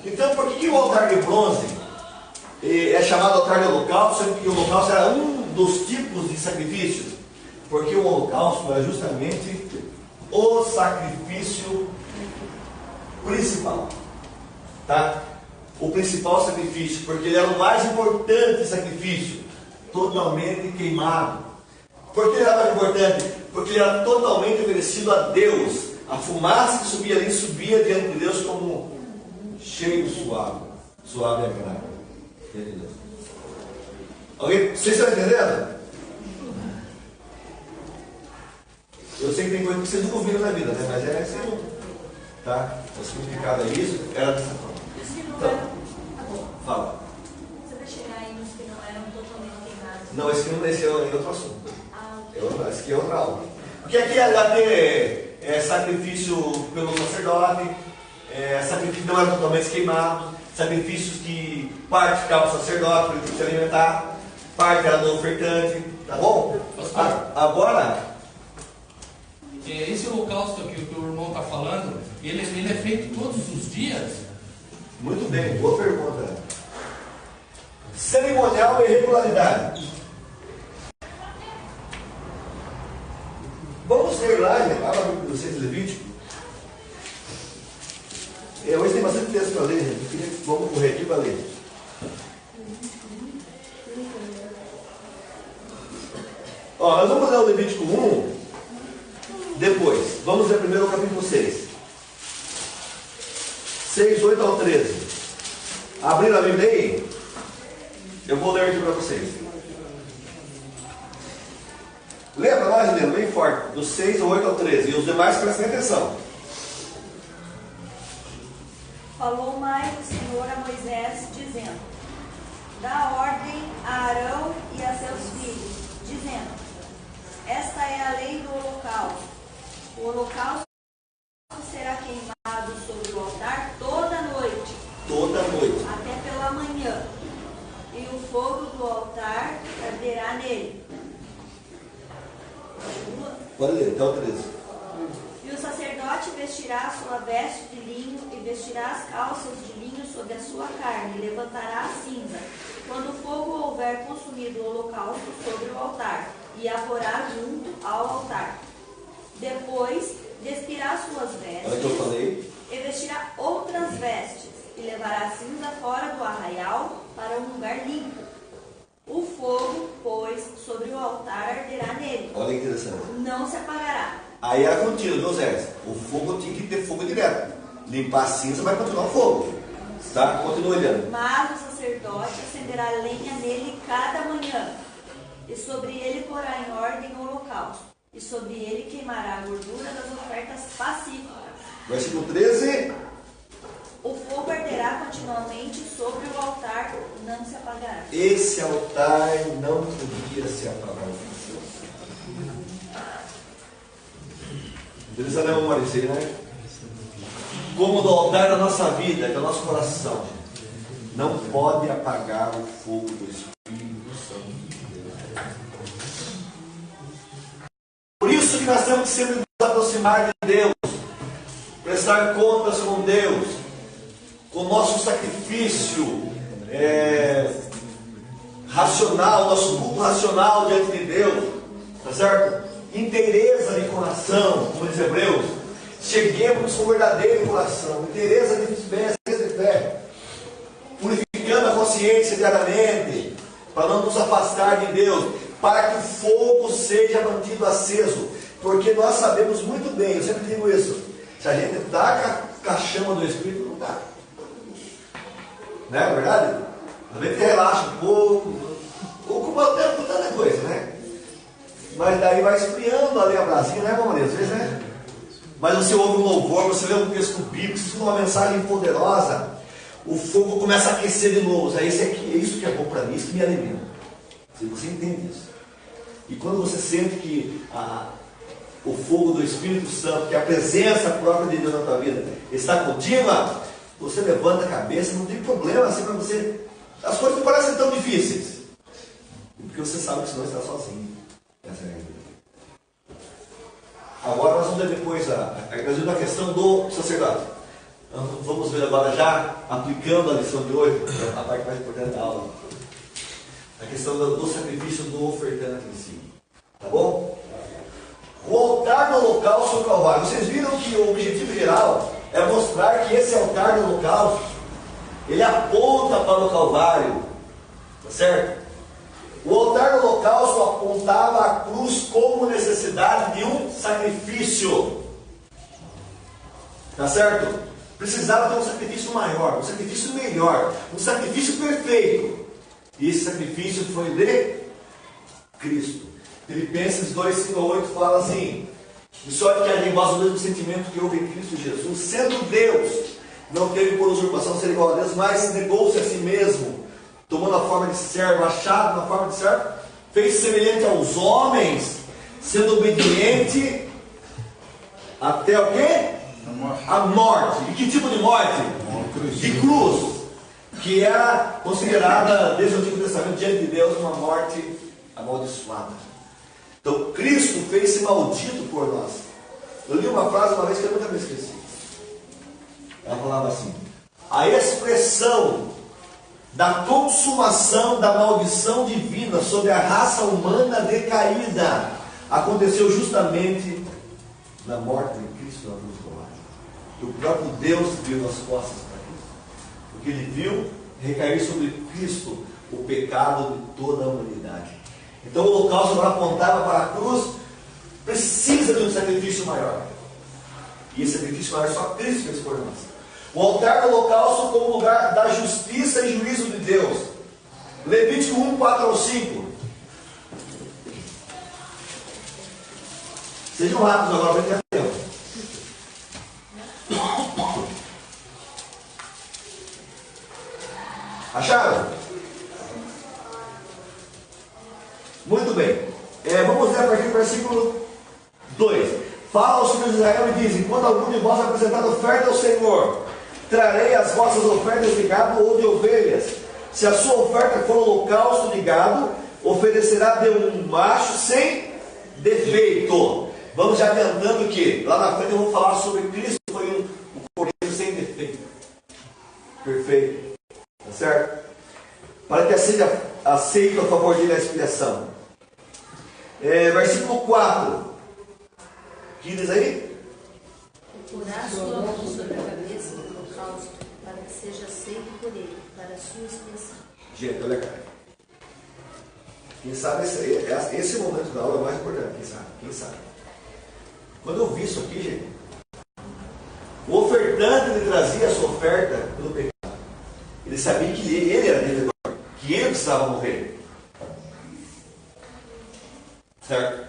Então, por que o altar de bronze é chamado altar de holocausto, sendo que o holocausto era um dos tipos de sacrifício? Porque o holocausto era justamente o sacrifício principal. Tá? O principal sacrifício, porque ele era o mais importante sacrifício, totalmente queimado. Por que ele era mais importante? Porque ele era totalmente oferecido a Deus. A fumaça que subia ali, subia diante de Deus como cheiro suave. Suave e agradável. Entendeu? Alguém? Vocês estão entendendo? Eu sei que tem coisa que vocês nunca ouviram na vida, né? Mas é assim. Tá? O significado é isso. Era dessa forma. Então, fala. Você vai chegar aí nos que não eram totalmente queimados? Não, esse é outro assunto. Esse aqui é outra aula. Porque aqui ia ter sacrifício pelo sacerdote, sacrifício não era totalmente queimado, sacrifícios que parte ficava o sacerdote para ele se alimentar, parte era do ofertante, tá bom? Agora, esse holocausto que o irmão está falando, ele é feito todos os dias? Muito bem, boa pergunta. Cerimonial e regularidade. Vamos ler lá, abra o 6 Levítico. Hoje tem bastante texto para ler, gente. Vamos correr aqui para ler. Nós vamos ler o Levítico 1 depois. Vamos ler primeiro o capítulo 6. 6, 8 ao 13. Abrindo a Bíblia aí? Eu vou ler aqui para vocês. Lembra nós, lendo bem forte, do 6 ao 8 ao 13. E os demais prestem atenção. Falou mais o Senhor a Moisés, dizendo: dá ordem a Arão e a seus filhos, dizendo: esta é a lei do holocausto. O holocausto será queimado sobre o altar toda noite. Toda noite. Até pela manhã. E o fogo do altar arderá nele. Pode ler, até o 13. E o sacerdote vestirá a sua veste de linho e vestirá as calças de linho sobre a sua carne, e levantará a cinza, quando o fogo houver consumido o holocausto sobre o altar, e a porá junto ao altar. Depois despirá suas vestes. Olha o que eu falei. E vestirá outras vestes, e levará a cinza fora do arraial para um lugar limpo. O fogo, pois, sobre o altar arderá nele. Olha que interessante. Não se apagará. Aí era contínuo, viu, Zé? O fogo tinha que ter fogo direto. Limpar a cinza, vai continuar o fogo. Tá? Continua olhando. Mas o sacerdote acenderá lenha nele cada manhã, e sobre ele porá em ordem o holocausto, e sobre ele queimará a gordura das ofertas pacíficas. Versículo 13. O fogo arderá continuamente sobre o altar, não se apagará. Esse altar não podia se apagar. Eles não memorizei, né? Como no altar da nossa vida, do nosso coração, não pode apagar o fogo do Espírito Santo de Deus. Por isso que nós temos que sempre nos aproximar de Deus, prestar contas com Deus, com o nosso sacrifício racional, nosso culto racional diante de Deus, tá certo? Inteireza de coração, como diz Hebreus, cheguemos com verdadeiro coração, inteireza de fé, purificando a consciência diariamente, para não nos afastar de Deus, para que o fogo seja mantido aceso, porque nós sabemos muito bem, eu sempre digo isso, se a gente está com a chama do Espírito, não está. Não é verdade? Às vezes relaxa um pouco, ocupa o tempo com tanta coisa, né? Mas daí vai esfriando ali a brasinha, né, irmão? Às vezes, né? Mas você ouve um louvor, você lê um texto bíblico, você escuta uma mensagem poderosa, o fogo começa a aquecer de novo. Aí é isso que é bom para mim, isso que me alimenta. Você entende isso? E quando você sente que o fogo do Espírito Santo, que a presença própria de Deus na tua vida está contínua, você levanta a cabeça, não tem problema assim para você. As coisas não parecem tão difíceis, porque você sabe que senão está sozinho. Essa é a realidade. Agora nós vamos ver depois a questão do sacerdote. Vamos ver agora já, aplicando a lição de hoje, a parte mais importante da aula. A questão do sacrifício do ofertante em si. Tá bom? O altar do holocausto no Calvário. Vocês viram que o objetivo geral é mostrar que esse altar do holocausto, ele aponta para o Calvário. Tá certo? O altar do holocausto apontava a cruz como necessidade de um sacrifício. Tá certo? Precisava ter um sacrifício maior, um sacrifício melhor, um sacrifício perfeito. E esse sacrifício foi de Cristo. Filipenses 2:5-8 fala assim: de sorte que haja em vós o mesmo sentimento que houve em Cristo Jesus, sendo Deus, não teve por usurpação ser igual a Deus, mas negou-se a si mesmo, tomando a forma de servo, achado na forma de servo, fez semelhante aos homens, sendo obediente até o quê? A morte. E que tipo de morte? De cruz. Que era considerada, desde o Antigo Testamento, diante de Deus, uma morte amaldiçoada. Então, Cristo fez-se maldito por nós. Eu li uma frase uma vez que eu nunca me esqueci. Ela falava assim: a expressão da consumação da maldição divina sobre a raça humana decaída aconteceu justamente na morte de Cristo na cruz do Calvário. O próprio Deus viu as costas para Cristo. Porque ele viu recair sobre Cristo o pecado de toda a humanidade. Então o holocausto agora apontava para a cruz. Precisa de um sacrifício maior. E esse sacrifício maior só Cristo fez por nós. O altar do holocausto como lugar da justiça e juízo de Deus. Levítico 1:4-5. Sejam rápidos agora para ter tempo. Acharam? Muito bem. Vamos ler a partir do versículo 2. Fala aos filhos de Israel e diz: enquanto algum de vós apresentar oferta ao Senhor, trarei as vossas ofertas de gado ou de ovelhas. Se a sua oferta for holocausto de gado, oferecerá de um macho sem defeito. Vamos já adiantando que lá na frente eu vou falar sobre Cristo, foi um cordeiro sem defeito. Perfeito. Tá certo? Para que seja aceito a favor dele a expiação. Versículo 4. Que diz aí? Porá sua mão sobre a cabeça do holocausto, para que seja aceito por ele, para a sua expiação. Gente, olha cá. Quem sabe esse momento da aula é o mais importante. Quem sabe? Quem sabe? Quando eu vi isso aqui, gente, o ofertante ele trazia a sua oferta pelo pecado. Ele sabia que ele era devedor, que ele precisava morrer. Certo?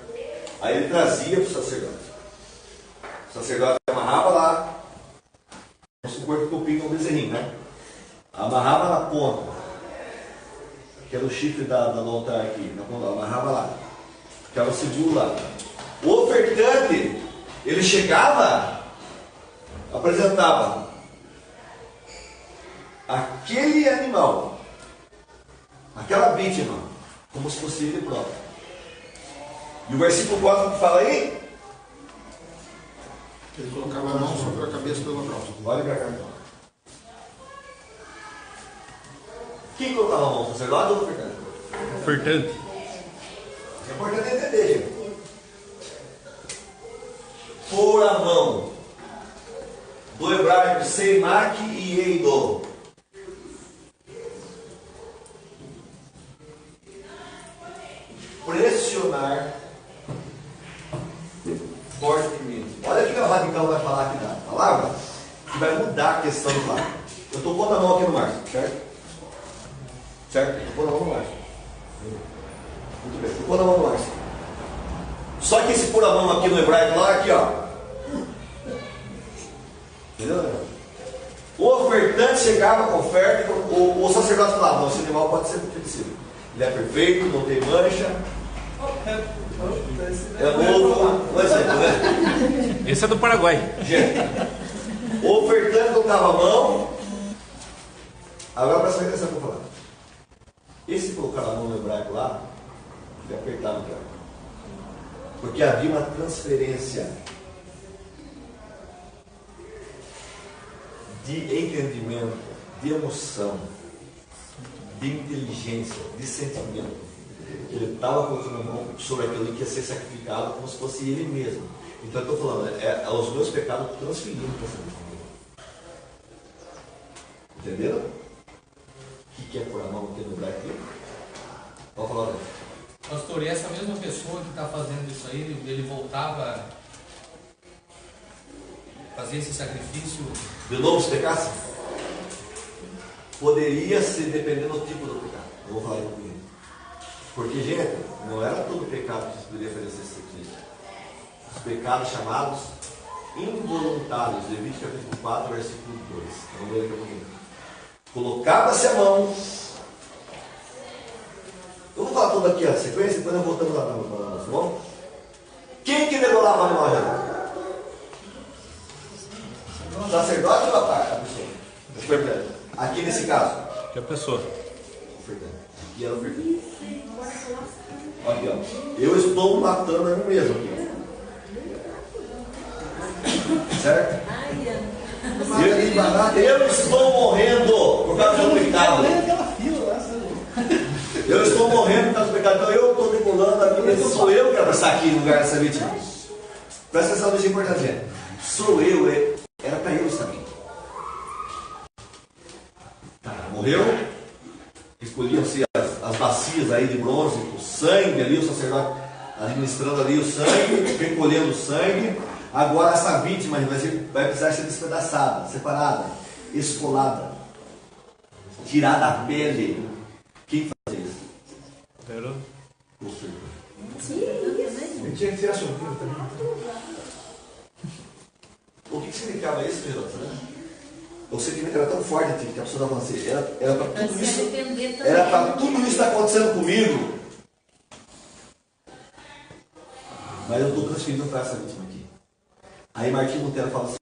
Aí ele trazia para o sacerdote. O sacerdote amarrava lá, vamos supor que cupim um bezerrinho, né? Amarrava na ponta, que era o chifre do altar aqui, na ponta, amarrava lá, ficava seguro lá. O ofertante, ele chegava, apresentava aquele animal, aquela vítima, como se fosse ele próprio. E o versículo 4 que fala aí? Ele colocava a mão sobre a cabeça do holocausto. Olha para cá. Quem colocava a mão? O sacerdote ou o ofertante? Ofertante. É importante entender, gente. Pôr a mão. Do hebraico Seimak e Eido. Pressionar fortemente. Olha o que o radical vai falar aqui na palavra, que vai mudar a questão do lado. Eu estou pondo a mão aqui no Márcio, certo? Certo? Estou pondo a mão no Márcio. Muito bem, estou pondo a mão no Márcio. Só que esse pôr a mão aqui no hebraico lá, aqui ó. Entendeu? O ofertante chegava com oferta, o sacerdote falava: não, esse animal pode ser oferecido. Ele é perfeito, não tem mancha. É novo, por exemplo, né? Esse é do Paraguai. Gente, o ofertante colocava a mão. Agora presta atenção que eu vou falar. Esse colocava a mão no hebraico lá, ele apertava o hebraico. Porque havia uma transferência de entendimento, de emoção, de inteligência, de sentimento. Ele estava colocando a mão sobre aquilo que ia ser sacrificado como se fosse ele mesmo. Então eu estou falando, os meus pecados transferindo para essa vida. Entenderam? O que é pôr a mão aqui no lugar aqui? Pode falar, né? Pastor, e essa mesma pessoa que está fazendo isso aí, ele voltava a fazer esse sacrifício? De novo, se pecasse? Poderia ser, dependendo do tipo do pecado. Eu vou falar isso comigo. Porque, gente, não era todo pecado que se poderia fazer esse sacrifício. Os pecados chamados involuntários, Levítico capítulo 4, versículo 2. Vamos ver aqui comigo. Colocava-se a mão. Eu vou falar tudo aqui, a sequência, depois nós voltamos lá no tá bom? Quem que degolava o animal já? O sacerdote ou a pessoa? Aqui nesse caso. Que a pessoa. Aqui era o ofertante. Aqui, ó. Eu estou matando a mim mesmo aqui. Certo? Eu estou morrendo por causa do pecado. Eu estou morrendo por causa do pecado. Então eu estou degolando a mim. Sou eu que quero passar aqui no lugar dessa vítima. Presta atenção nisso, é importante, gente. Sou eu, era para eles também. Tá, morreu. Escolhiam-se as bacias aí de bronze, o sangue ali, o sacerdote administrando ali o sangue, recolhendo o sangue. Agora essa vítima vai precisar ser despedaçada, separada, esfolada, tirada a pele. Quem faz isso? Era o Senhor. Ele tinha que ser assumido também. O que significava isso, Pedro? O sentimento era tão forte que a pessoa estava assim, era para tudo isso. Era para tudo isso estar acontecendo comigo. Mas eu estou transferindo para essa vítima aqui. Aí Martinho Lutero fala assim: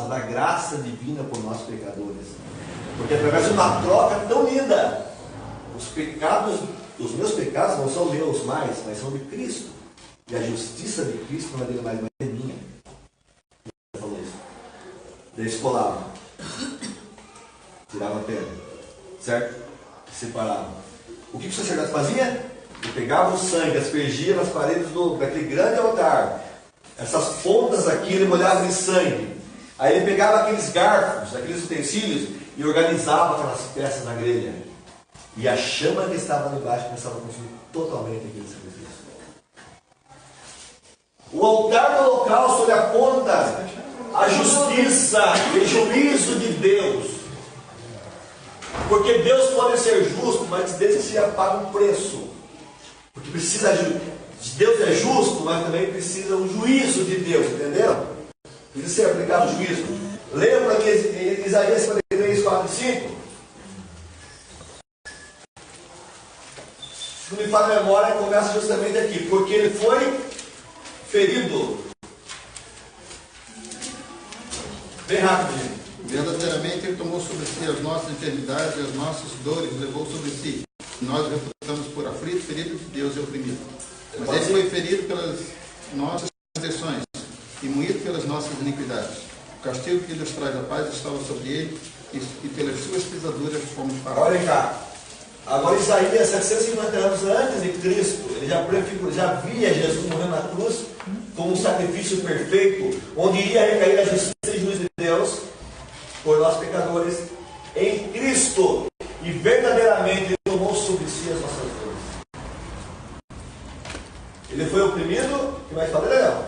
da graça divina por nós pecadores. Porque através de uma troca tão linda, os pecados, os meus pecados não são meus mais, mas são de Cristo. E a justiça de Cristo não é dele mais, mas é minha. Ele falou isso. Daí escolava, tirava a pele, certo? Separava. O que o sacerdote fazia? Ele pegava o sangue, aspergia nas paredes daquele grande altar. Essas pontas aqui ele molhava de sangue. Aí ele pegava aqueles garfos, aqueles utensílios e organizava aquelas peças na grelha. E a chama que estava ali embaixo começava a consumir totalmente aquele sacrifício. O altar do holocausto ele aponta a justiça e juízo de Deus. Porque Deus pode ser justo, mas Deus se paga um preço. Porque precisa de Deus é justo, mas também precisa um juízo de Deus, entendeu? Precisa ser aplicado o juízo. Lembra que Isaías 43, 4 e 5? Se não me falha a memória, começa justamente aqui. Porque ele foi ferido. Bem rápido, gente. Verdadeiramente ele tomou sobre si as nossas enfermidades e as nossas dores, levou sobre si. Nós reputamos por aflito, ferido de Deus e oprimido. Mas ele foi ferido pelas nossas transgressões e moído pelas nossas iniquidades. O castigo que nos traz a paz estava sobre ele e pelas suas pisaduras fomos parados. Olha cá. Agora Isaías, 750 anos antes de Cristo, ele já via Jesus morrendo na cruz como um sacrifício perfeito, onde iria recair a justiça e juízo de Deus por nós pecadores em Cristo. E verdadeiramente ele tomou sobre si as nossas dores. Ele foi oprimido, que mais fala, Leão?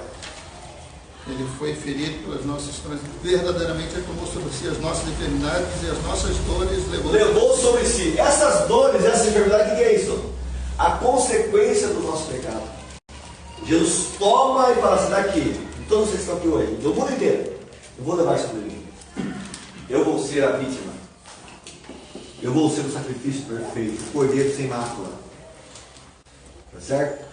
Ele foi ferido pelas nossas transgressões. Verdadeiramente ele tomou sobre si as nossas enfermidades e as nossas dores levou sobre si. Essas dores, essa enfermidade, o que é isso? A consequência do nosso pecado. Jesus toma e fala assim, daqui, todos vocês estão aqui hoje, do mundo inteiro, eu vou levar isso sobre mim. Eu vou ser a vítima. Eu vou ser o sacrifício perfeito, o cordeiro sem mácula. Tá certo?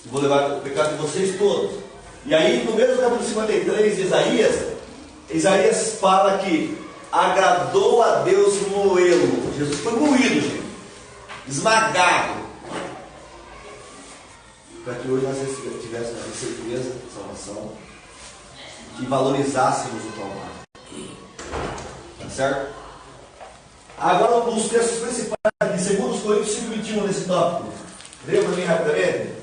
Eu vou levar o pecado de vocês todos. E aí, no mesmo capítulo 53 de Isaías fala que agradou a Deus moê-lo. Jesus foi moído, gente. Esmagado. para que hoje nós tivéssemos a certeza de salvação, que valorizássemos o Calvário. Tá certo? Agora, os textos principais de 2 Coríntios 5:21 nesse tópico. Leia para mim rapidamente.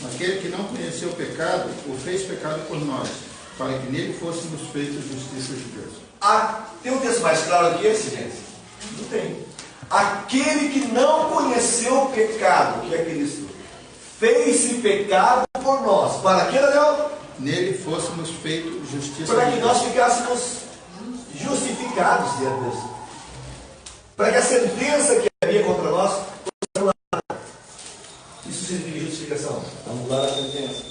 Aquele que não conheceu o pecado, o fez pecado por nós, para que nele fôssemos feitos justiça de Deus. Tem um texto mais claro que esse, gente? Não tem. Aquele que não conheceu o pecado, que é Cristo, fez-se pecado por nós. Para que, Daniel? Nele fôssemos feitos justiça Para de que Deus. nós ficássemos justificados diante de Deus. Para que a sentença que havia contra nós fosse anulada. Isso significa justificação. Anular a sentença.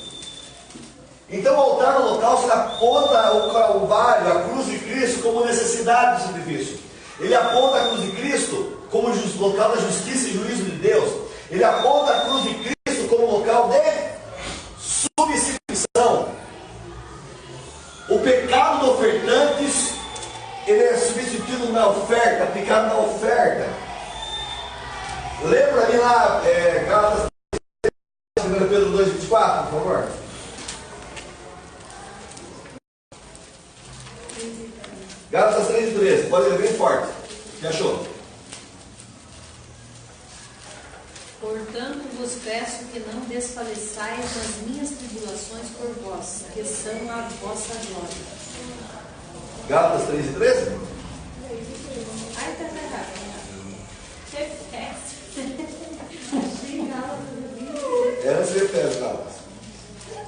Então o altar no holocausto aponta o Calvário, a cruz de Cristo, como necessidade de sacrifício. Ele aponta a cruz de Cristo como local da justiça e juízo de Deus. Ele aponta a cruz de Cristo como local de substituição. O pecado do ofertante, ele é substituído na oferta, aplicado na oferta. Lembra ali lá, Gálatas 1 Pedro 2,24, por favor. Gálatas 3,13, pode ler bem forte. O que achou? Portanto, vos peço que não desfaleçais nas minhas tribulações por vós, que são a vossa glória. Gálatas 3,13? Ai, tá errado. Antes de Efésios, Gálatas.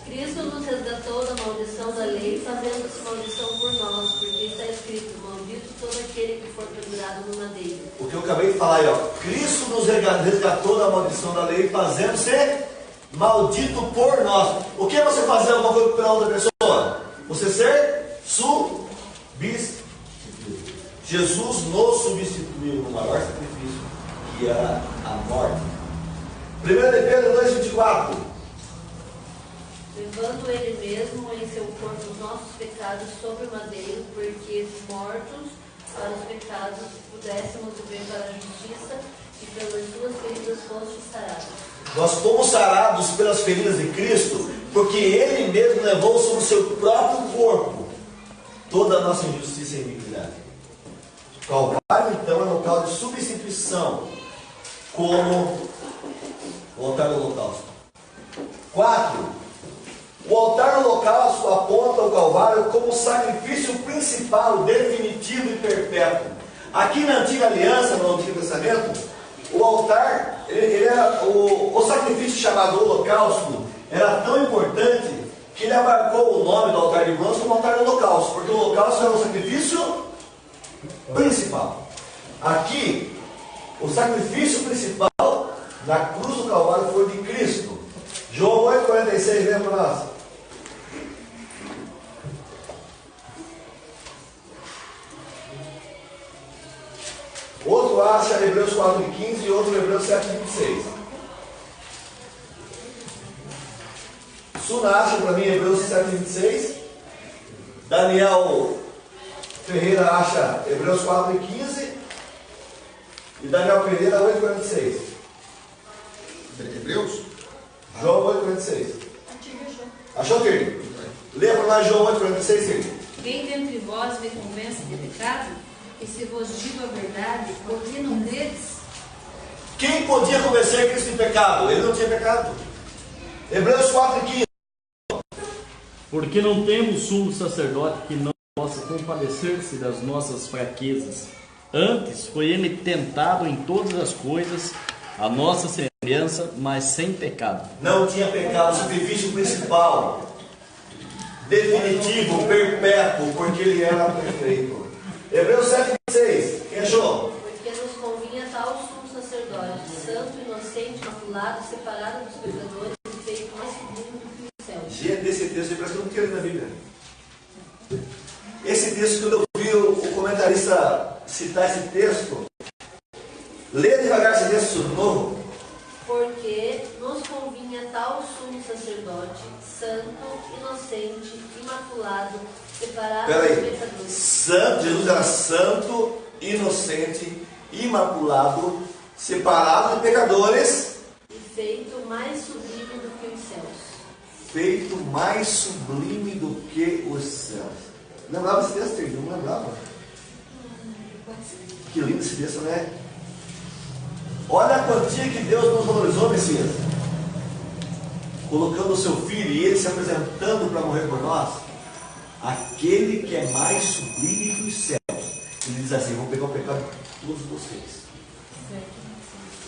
Cristo nos resgatou da maldição da lei, fazendo-se maldição por nós, porque está escrito: maldito todo aquele que for pendurado no madeiro. O que eu acabei de falar aí, ó. Cristo nos resgatou da maldição da lei, fazendo-se maldito por nós. O que é você fazer alguma coisa pela outra pessoa? Você ser substituído. Jesus nos substituiu no maior sacrifício, que era a morte. 1 Pedro 2,24. Levando ele mesmo em seu corpo os nossos pecados sobre o madeiro, porque mortos para os pecados pudéssemos viver para a justiça, e pelas suas feridas fostes sarados. Nós fomos sarados pelas feridas de Cristo, porque Ele mesmo levou sobre o seu próprio corpo toda a nossa injustiça e iniquidade. O Calvário, então, é local de substituição, como o altar do holocausto. 4. O altar no holocausto aponta o Calvário como o sacrifício principal, definitivo e perpétuo. Aqui na Antiga Aliança, no Antigo Testamento, o altar, ele era o sacrifício chamado holocausto, era tão importante que ele abarcou o nome do altar de bronze como altar do holocausto, porque o holocausto era o sacrifício principal. Aqui, o sacrifício principal na cruz do Calvário foi de Cristo. João 8,46, lembra para nós? Outro acha Hebreus 4,15 e outro Hebreus 7,26. Suna acha para mim Hebreus 7,26. Daniel Ferreira acha Hebreus 4,15. E Daniel Pereira 8,46. Hebreus? João 8,46. Achou, querido? Leia para nós João 8,46, querido. Quem dentre vós me convence de pecado? E se vos digo a verdade, por que não credes? Quem podia convencer Cristo de pecado? Ele não tinha pecado. Hebreus 4,15. Porque não temos sumo sacerdote que não possa compadecer-se das nossas fraquezas. Antes foi ele tentado em todas as coisas, a nossa semelhança, mas sem pecado. Não tinha pecado, o sacrifício principal, definitivo, perpétuo, porque ele era perfeito. Hebreus 7,26. Quem achou? Porque nos convinha tal sumo sacerdote, santo, inocente, imaculado, separado dos pecadores e feito mais sublime do que o céu. Gente, esse texto parece que eu não quero na Bíblia. Esse texto, quando eu vi o comentarista citar esse texto, lê devagar esse texto de novo. Porque nos convinha tinha tal sumo sacerdote, santo, inocente, imaculado, separado dos Peraí, pecadores. santo, Jesus era santo, inocente, imaculado, separado de pecadores, E feito mais sublime do que os céus. feito mais sublime do que os céus. Lembrava esse texto, Teresa? Não lembrava? Que lindo esse texto, né? Olha a quantia que Deus nos valorizou, Messias. Colocando o seu filho e ele se apresentando para morrer por nós. Aquele que é mais sublime que os céus. Ele diz assim: vou pegar o pecado de todos vocês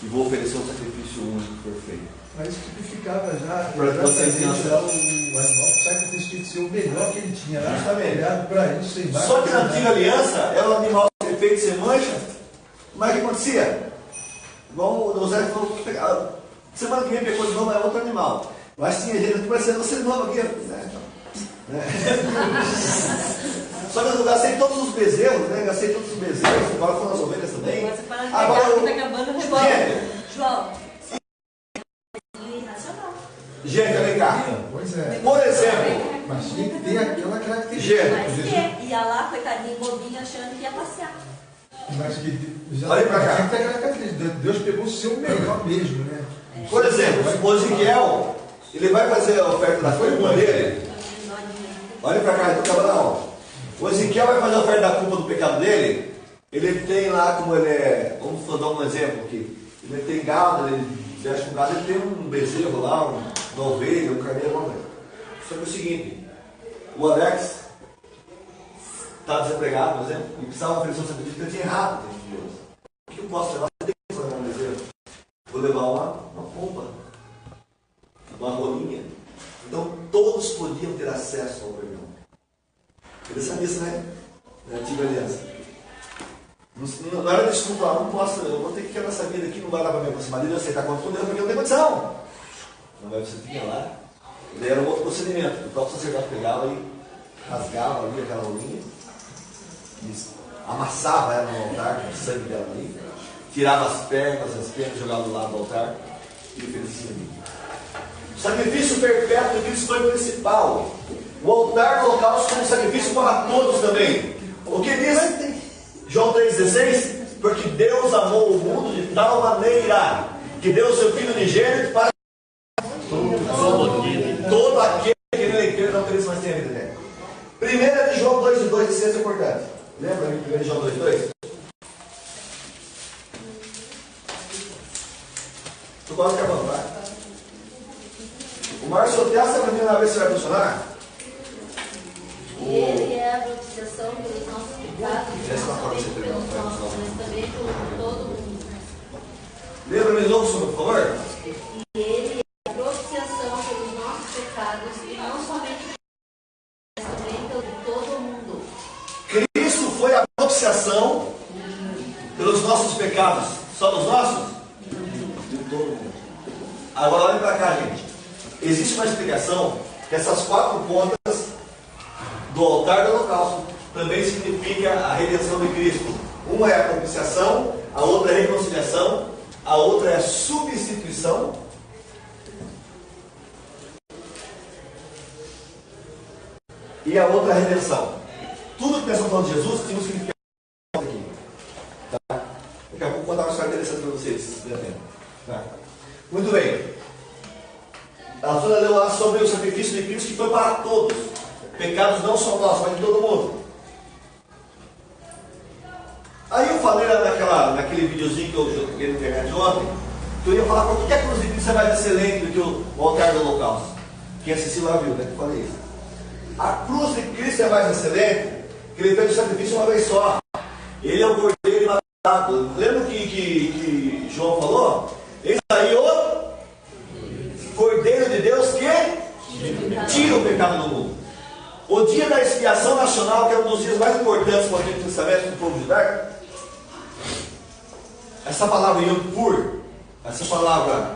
e vou oferecer um sacrifício único, perfeito. Mas isso tipificava já Para vocês exatamente já o animal que sacrifício tinha que ser o melhor que ele tinha lá. Justamente. Criado para isso, sem mais. Só que na antiga aliança era um animal perfeito, sem mancha. Mas o que acontecia? Igual o José falou que pegava. Semana que vem pegou de novo, é outro animal. Mas tinha gente que parecia você de novo aqui. Só que eu gastei todos os bezerros, né? Gastei todos os bezerros, agora foram as ovelhas também. Agora eu... João. Gente, vem cá. Pois é. Por exemplo, Mas tinha que ter aquela característica. gente, Ia lá, coitadinho, bobinho, achando que ia passear. Mas que já Olha pra cá. tinha que ter aquela característica. Deus pegou o seu melhor mesmo, né? por exemplo, o Ezequiel, ele vai fazer a oferta da culpa dele. Olha pra cá, não. O Ezequiel vai fazer a oferta da culpa do pecado dele. Ele tem lá, como ele é, vamos dar um exemplo aqui. Ele tem gado, ele veste um gado, ele tem um bezerro lá, uma ovelha, um carneiro, uma ovelha. Só que é o seguinte, o Alex está desempregado, por exemplo, e precisava oferecer um sacrifício, ele tinha errado diante de Deus. O que eu posso levar? Eu tenho que fazer um bezerro. Vou levar uma pomba, uma rolinha. Então todos podiam ter acesso ao perdão. Ele sabia isso, né? Na antiga aliança. Não era desculpa, não posso, eu vou ter que quebrar essa vida aqui, não vai dar para me aproximar dele, eu aceitar conta com Deus, porque eu não tenho condição. Não vai, você tinha lá. Daí era um outro procedimento. O próprio sacerdote pegava e rasgava ali aquela rolinha, amassava ela no altar, com o sangue dela ali, tirava as pernas jogava do lado do altar e oferecia ali. O sacrifício perpétuo de Cristo foi principal. O altar do holocausto foi um sacrifício para todos também. O que diz João 3,16? Porque Deus amou o mundo de tal maneira que deu o seu Filho unigênito para todo aquele que nele crê não cresça, mas tenha vida eterna. 1 de João 2,2, esse é importante. Lembra de 1 de João 2,2? Tu gosta de acabando, vai? O Márcio Hotel, sabe a primeira vez que vai funcionar? E ele é a propiciação pelos nossos pecados, não somente pelos nossos, mas também por todo mundo. Lembra-me de novo, por favor? E ele é a propiciação pelos nossos pecados, e não somente pelos nossos, mas também pelo todo mundo. Cristo foi a propiciação pelos nossos pecados. Só dos nossos? De todo mundo. Agora olhem para cá, gente. Existe uma explicação que essas 4 pontas do altar do holocausto também significa a redenção de Cristo. Uma é a propiciação, a outra é a reconciliação, a outra é a substituição. E a outra é a redenção. Tudo que nós estamos falando de Jesus tem um significado aqui. Tá? Daqui a pouco vou contar uma história interessante para vocês, se der tempo. Tá? Muito bem. A Sônia leu lá sobre o sacrifício de Cristo que foi para todos. Pecados não só nossos, mas de todo mundo. Aí eu falei naquele videozinho que eu joguei na internet ontem, que eu ia falar por que a cruz de Cristo é mais excelente do que o altar do holocausto. Quem assistiu lá viu, né? Que eu falei isso. A cruz de Cristo é mais excelente, que ele fez o sacrifício uma vez só. Ele é o cordeiro imaculado. Lembra que João falou? Esse aí o Cordeiro de Deus que tira o pecado do mundo. O dia da expiação nacional, que é um dos dias mais importantes do Antigo Testamento do povo judaico, essa palavra Yom Kippur, essa palavra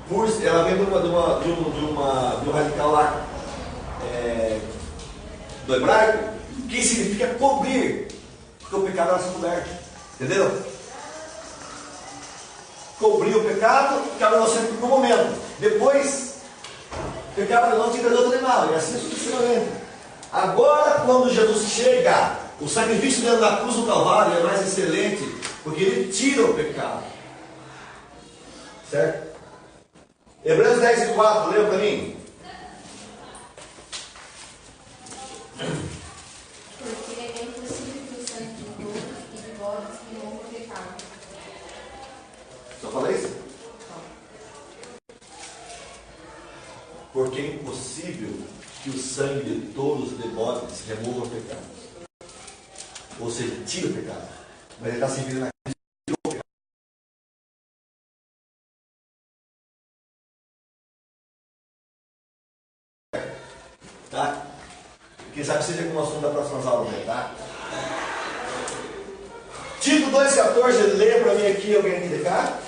pur, ela vem de um radical lá do hebraico, que significa cobrir, porque o pecado era coberto. Entendeu? cobria o pecado, ficava inocente por um momento. Depois, pecava de novo e perdeu o animal, e assim sucessivamente. Agora, quando Jesus chega, o sacrifício dele na cruz do Calvário é mais excelente, porque ele tira o pecado. Certo? Hebreus 10:4, leu para mim. Porque é impossível que o sangue de todos e de bodes remova o pecado. Só falei isso? Porque é impossível que o sangue de touros e de bodes remova o pecado. Ou seja, tira o pecado. Mas ele está se vendo na cruz e tirou o pecado. Tá? Quem sabe seja como assunto da próxima aula, tá? Tito 2,14, lê para mim aqui, alguém aqui de cá?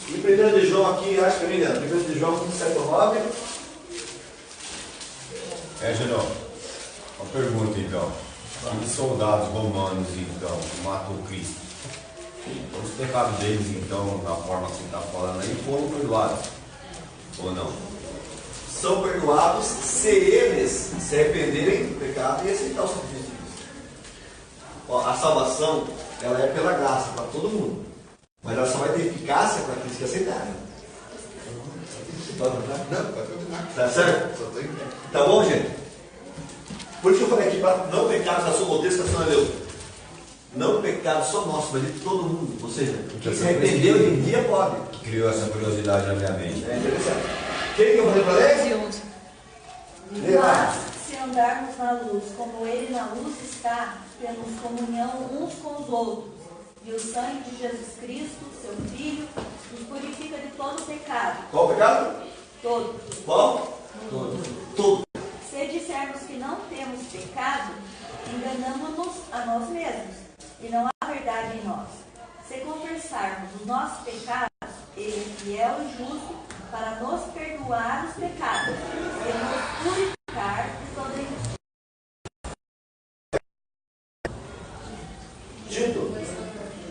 E 1 de João aqui, acho que é menina, 1 de João 5,7,9. Gerão, uma pergunta então. Os soldados romanos então matam Cristo. Os pecados deles então, da forma que você está falando aí, foram perdoados? Ou não? São perdoados se eles se arrependerem do pecado e aceitar o sacrifício de Cristo. A salvação, ela é pela graça para todo mundo, mas ela só vai ter eficácia para aqueles que aceitarem. Tá certo? Tá bom, gente? Por isso que eu falei aqui, para não pecar na sua modesta, que a senhora leu. Não pecar só nosso, mas de todo mundo. Ou seja, quem se arrependeu hoje em dia pode. Que criou essa curiosidade na minha mente. É interessante. Quem que eu falei para ler? Mas, se andarmos na luz, como Ele na luz está, temos comunhão uns com os outros. E o sangue de Jesus Cristo, seu Filho, nos purifica de todo pecado. Qual pecado? Todo. Qual? Todo. Se dissermos que não temos pecado, enganamos-nos a nós mesmos, e não há verdade em nós. Se confessarmos os nossos pecados, Ele é fiel e justo para nos perdoar os pecados e nos purificar de toda injustiça. Tito,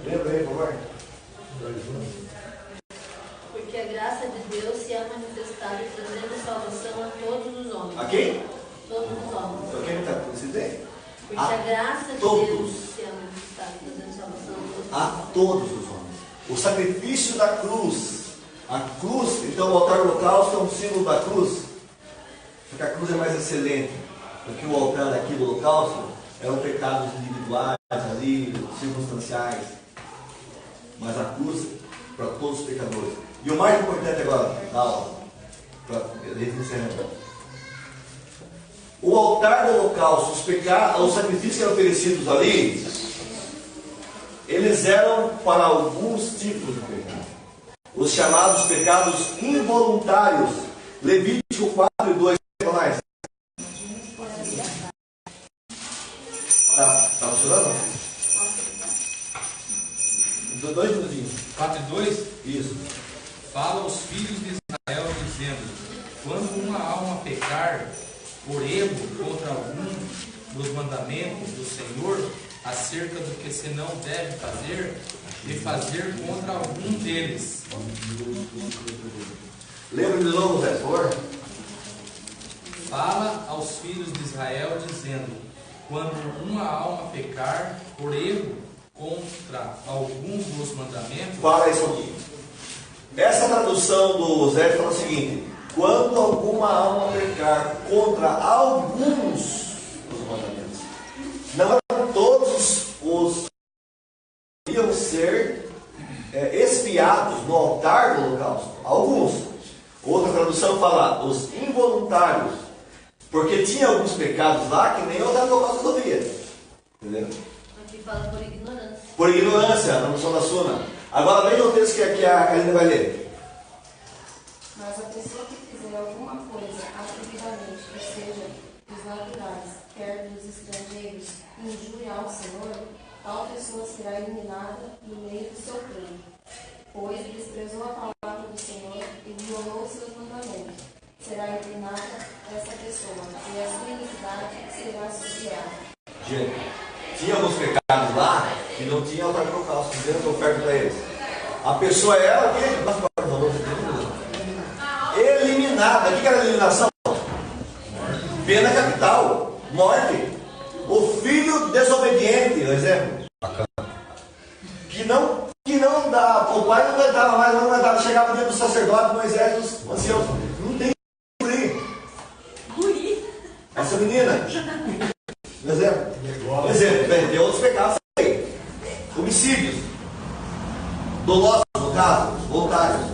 lembra aí, por favor. Porque a graça de Deus se é manifestada trazendo salvação a todos os homens. A quem? Todos os homens. Para quem não está com esse ideia? Porque a graça de todos. Deus se é manifestada trazendo salvação A todos os homens. O sacrifício da cruz. A cruz, então o altar do holocausto é um símbolo da cruz. Porque a cruz é mais excelente. Porque o altar aqui do holocausto eram pecados individuais ali, circunstanciais. Mas a cruz para todos os pecadores. E o mais importante agora, da aula, para a gente encerrar. O altar do holocausto, os sacrifícios que eram oferecidos ali, eles eram para alguns tipos de pecado. Os chamados pecados involuntários. Levítico 4:2. Mais. Tá funcionando? 2 minutinhos. 4:2? Isso. Fala aos filhos de Israel, dizendo: quando uma alma pecar por erro contra algum dos mandamentos do Senhor, acerca do que se não deve fazer, de fazer contra algum deles. Lembra de novo, Zé, por favor? Fala aos filhos de Israel, dizendo: quando uma alma pecar por erro contra algum dos mandamentos. Para isso aqui. Essa tradução do Zé fala o seguinte: quando alguma alma pecar contra alguns dos mandamentos. Não eram todos os que iam ser expiados no altar do holocausto. Alguns. Outra tradução fala os involuntários. Porque tinha alguns pecados lá que nem o altar do holocausto resolvia. Entendeu? Aqui fala por ignorância. Por ignorância, a tradução da Suna. Agora veja o texto que a Karina vai ler. Mas a pessoa que fizer alguma coisa atrevidamente que seja dos naturais, quer dos estrangeiros, e injure ao Senhor, tal pessoa será eliminada do meio do seu povo, pois desprezou a palavra do Senhor e violou os seus mandamentos. Será eliminada essa pessoa, e a sua iniquidade será associada. Gente, tinha alguns pecados lá que não tinha altar do holocausto, dizendo que oferta para eles. A pessoa era eliminada. O que era eliminação? Pena capital, morte. O filho desobediente, por exemplo, que não dá, o pai não aguentava mais, não aguentava, chegava dentro do sacerdote, Moisés, dos anciãos, não tem guri. Essa menina, por exemplo, tem outros pecados aí, homicídios, dolosos, no caso, voluntários.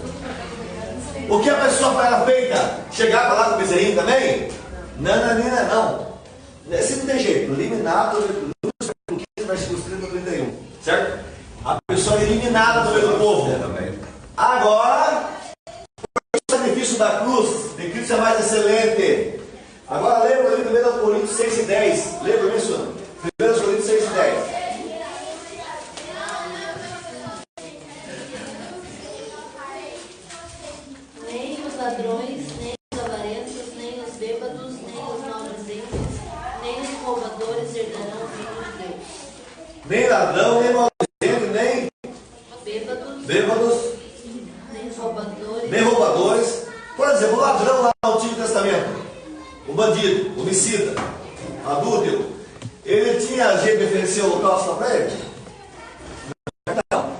O que a pessoa era feita? Chegava lá com o bezerrinho também? Não. Assim não tem jeito. Eliminado, versículos 30 a 31. Certo? A pessoa é eliminada do meio do povo. Agora, o sacrifício da cruz de Cristo é mais excelente. Agora lembra ali 1 Coríntios 6 e 10. Lembra isso? 1 Coríntios 6 e 10. Nem os ladrões, nem os avarentos, nem os bêbados, nem os maldizentes, nem os roubadores herdarão o reino de Deus. Nem ladrão, nem maldizente, nem bêbados, nem roubadores. Por exemplo, o ladrão lá no Antigo Testamento, o bandido, o homicida, adúltero, ele tinha jeito de oferecer o holocausto para ele? Não.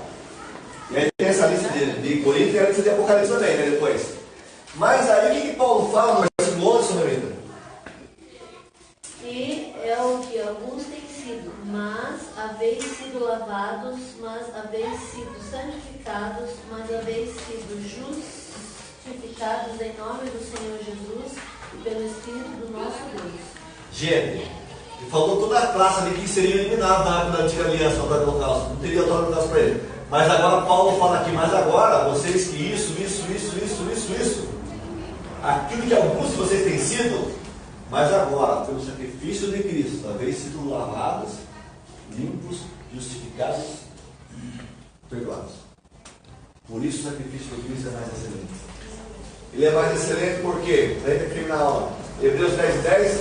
E aí tem essa lista de Coríntios e a lista de Apocalipse também, né, depois. Mas aí o que Paulo fala no versículo 11, senhorita? E é o que alguns têm sido, mas haveis sido lavados, mas haveis sido santificados, mas haveis sido justificados em nome do Senhor Jesus e pelo Espírito do nosso Deus. Gente, falou toda a classe ali que seria eliminado na época da antiga aliança, no holocausto. Não teria autório para ele. Mas agora Paulo fala aqui, mas agora vocês que isso. Aquilo que alguns de vocês têm sido, mas agora, pelo sacrifício de Cristo, haveis sido lavados, limpos, justificados, perdoados. Por isso o sacrifício de Cristo é mais excelente. Ele é mais excelente porque, para ele terminar a aula, Hebreus 10 e 10.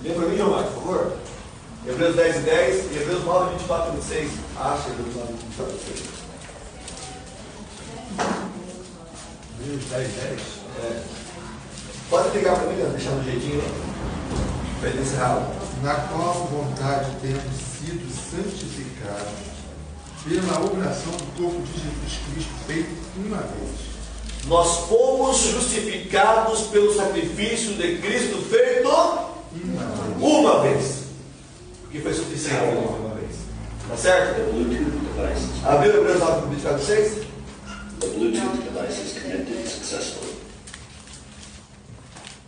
Lê para mim, João Marcos, por favor. Hebreus 10 e 10 e Hebreus 9, 24 e 26. Acha Hebreus 9, 24 e 26. Hebreus 10 e 10. Pode pegar para mim, deixar no jeitinho para ele encerrar. Na qual vontade temos sido santificados pela oração do corpo de Jesus Cristo feito uma vez. Nós fomos justificados pelo sacrifício de Cristo feito uma vez. Que foi suficiente uma vez. Tá certo? Abriu Hebreus 9, 24 e 26? The Bluetooth device is connected successfully.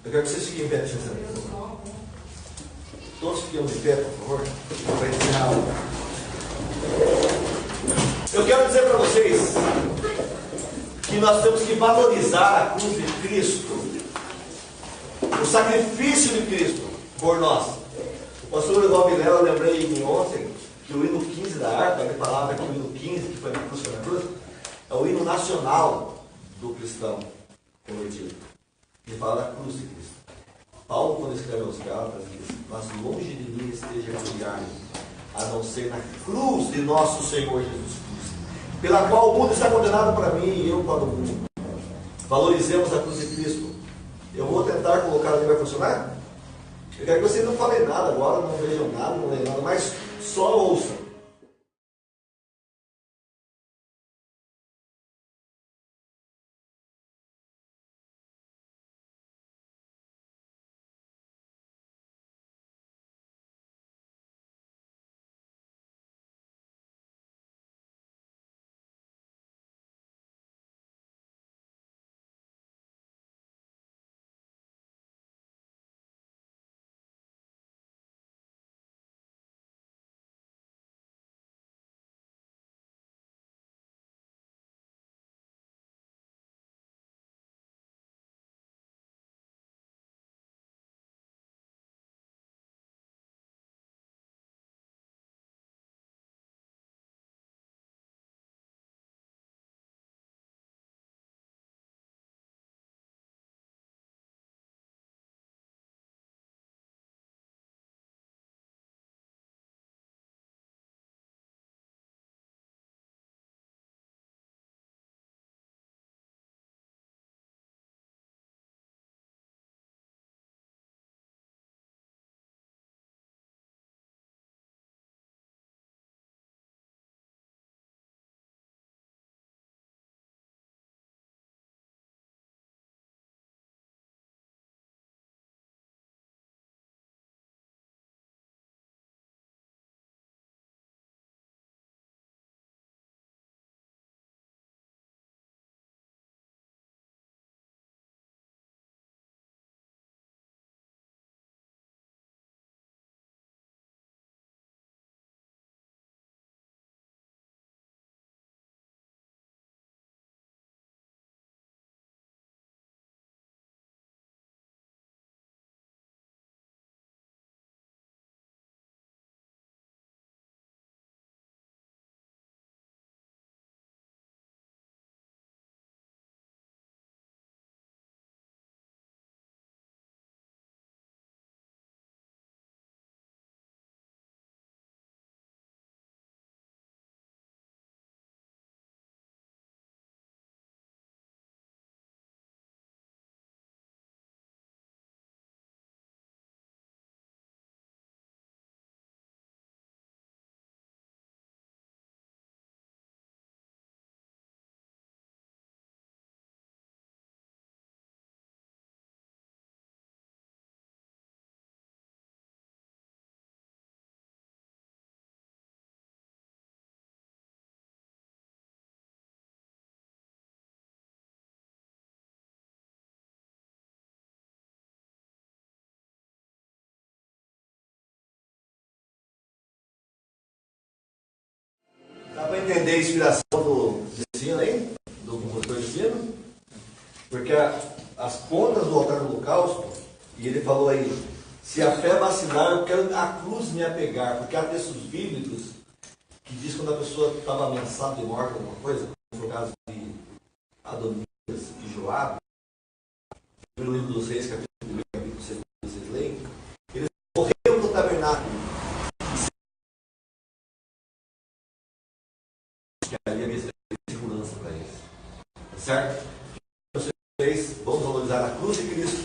Eu quero que vocês fiquem em pé, todos fiquem de pé, por favor, para encerrar a aula. Eu quero dizer para vocês que nós temos que valorizar a cruz de Cristo, o sacrifício de Cristo por nós. O pastor Igual Vilela, eu lembrei ontem que o hino 15 da harpa, ele falava que o hino 15, que foi na cruz, é o hino nacional do cristão convertido. Ele fala da cruz de Cristo. Paulo, quando escreve aos Gálatas, diz: mas longe de mim esteja guiar-me, a não ser na cruz de nosso Senhor Jesus Cristo, pela qual o mundo está condenado para mim e eu para o mundo. Valorizemos a cruz de Cristo. Eu vou tentar colocar ali, vai funcionar? Eu quero que vocês não falem nada agora, não vejam nada, não leiam nada, mas só ouçam. para entender a inspiração do sino aí, do compositor de sino, porque as pontas do altar do holocausto, e ele falou aí, se a fé vacilar, eu quero a cruz me apegar, porque há textos bíblicos que diz quando a pessoa estava ameaçada de morte, alguma coisa, como foi o caso de Adonias e Joabe, no livro dos Reis, capítulo 1, capítulo 2, vocês leem, eles morreram no tabernáculo. Que ali havia segurança para eles. Certo? Vocês vão valorizar a cruz de Cristo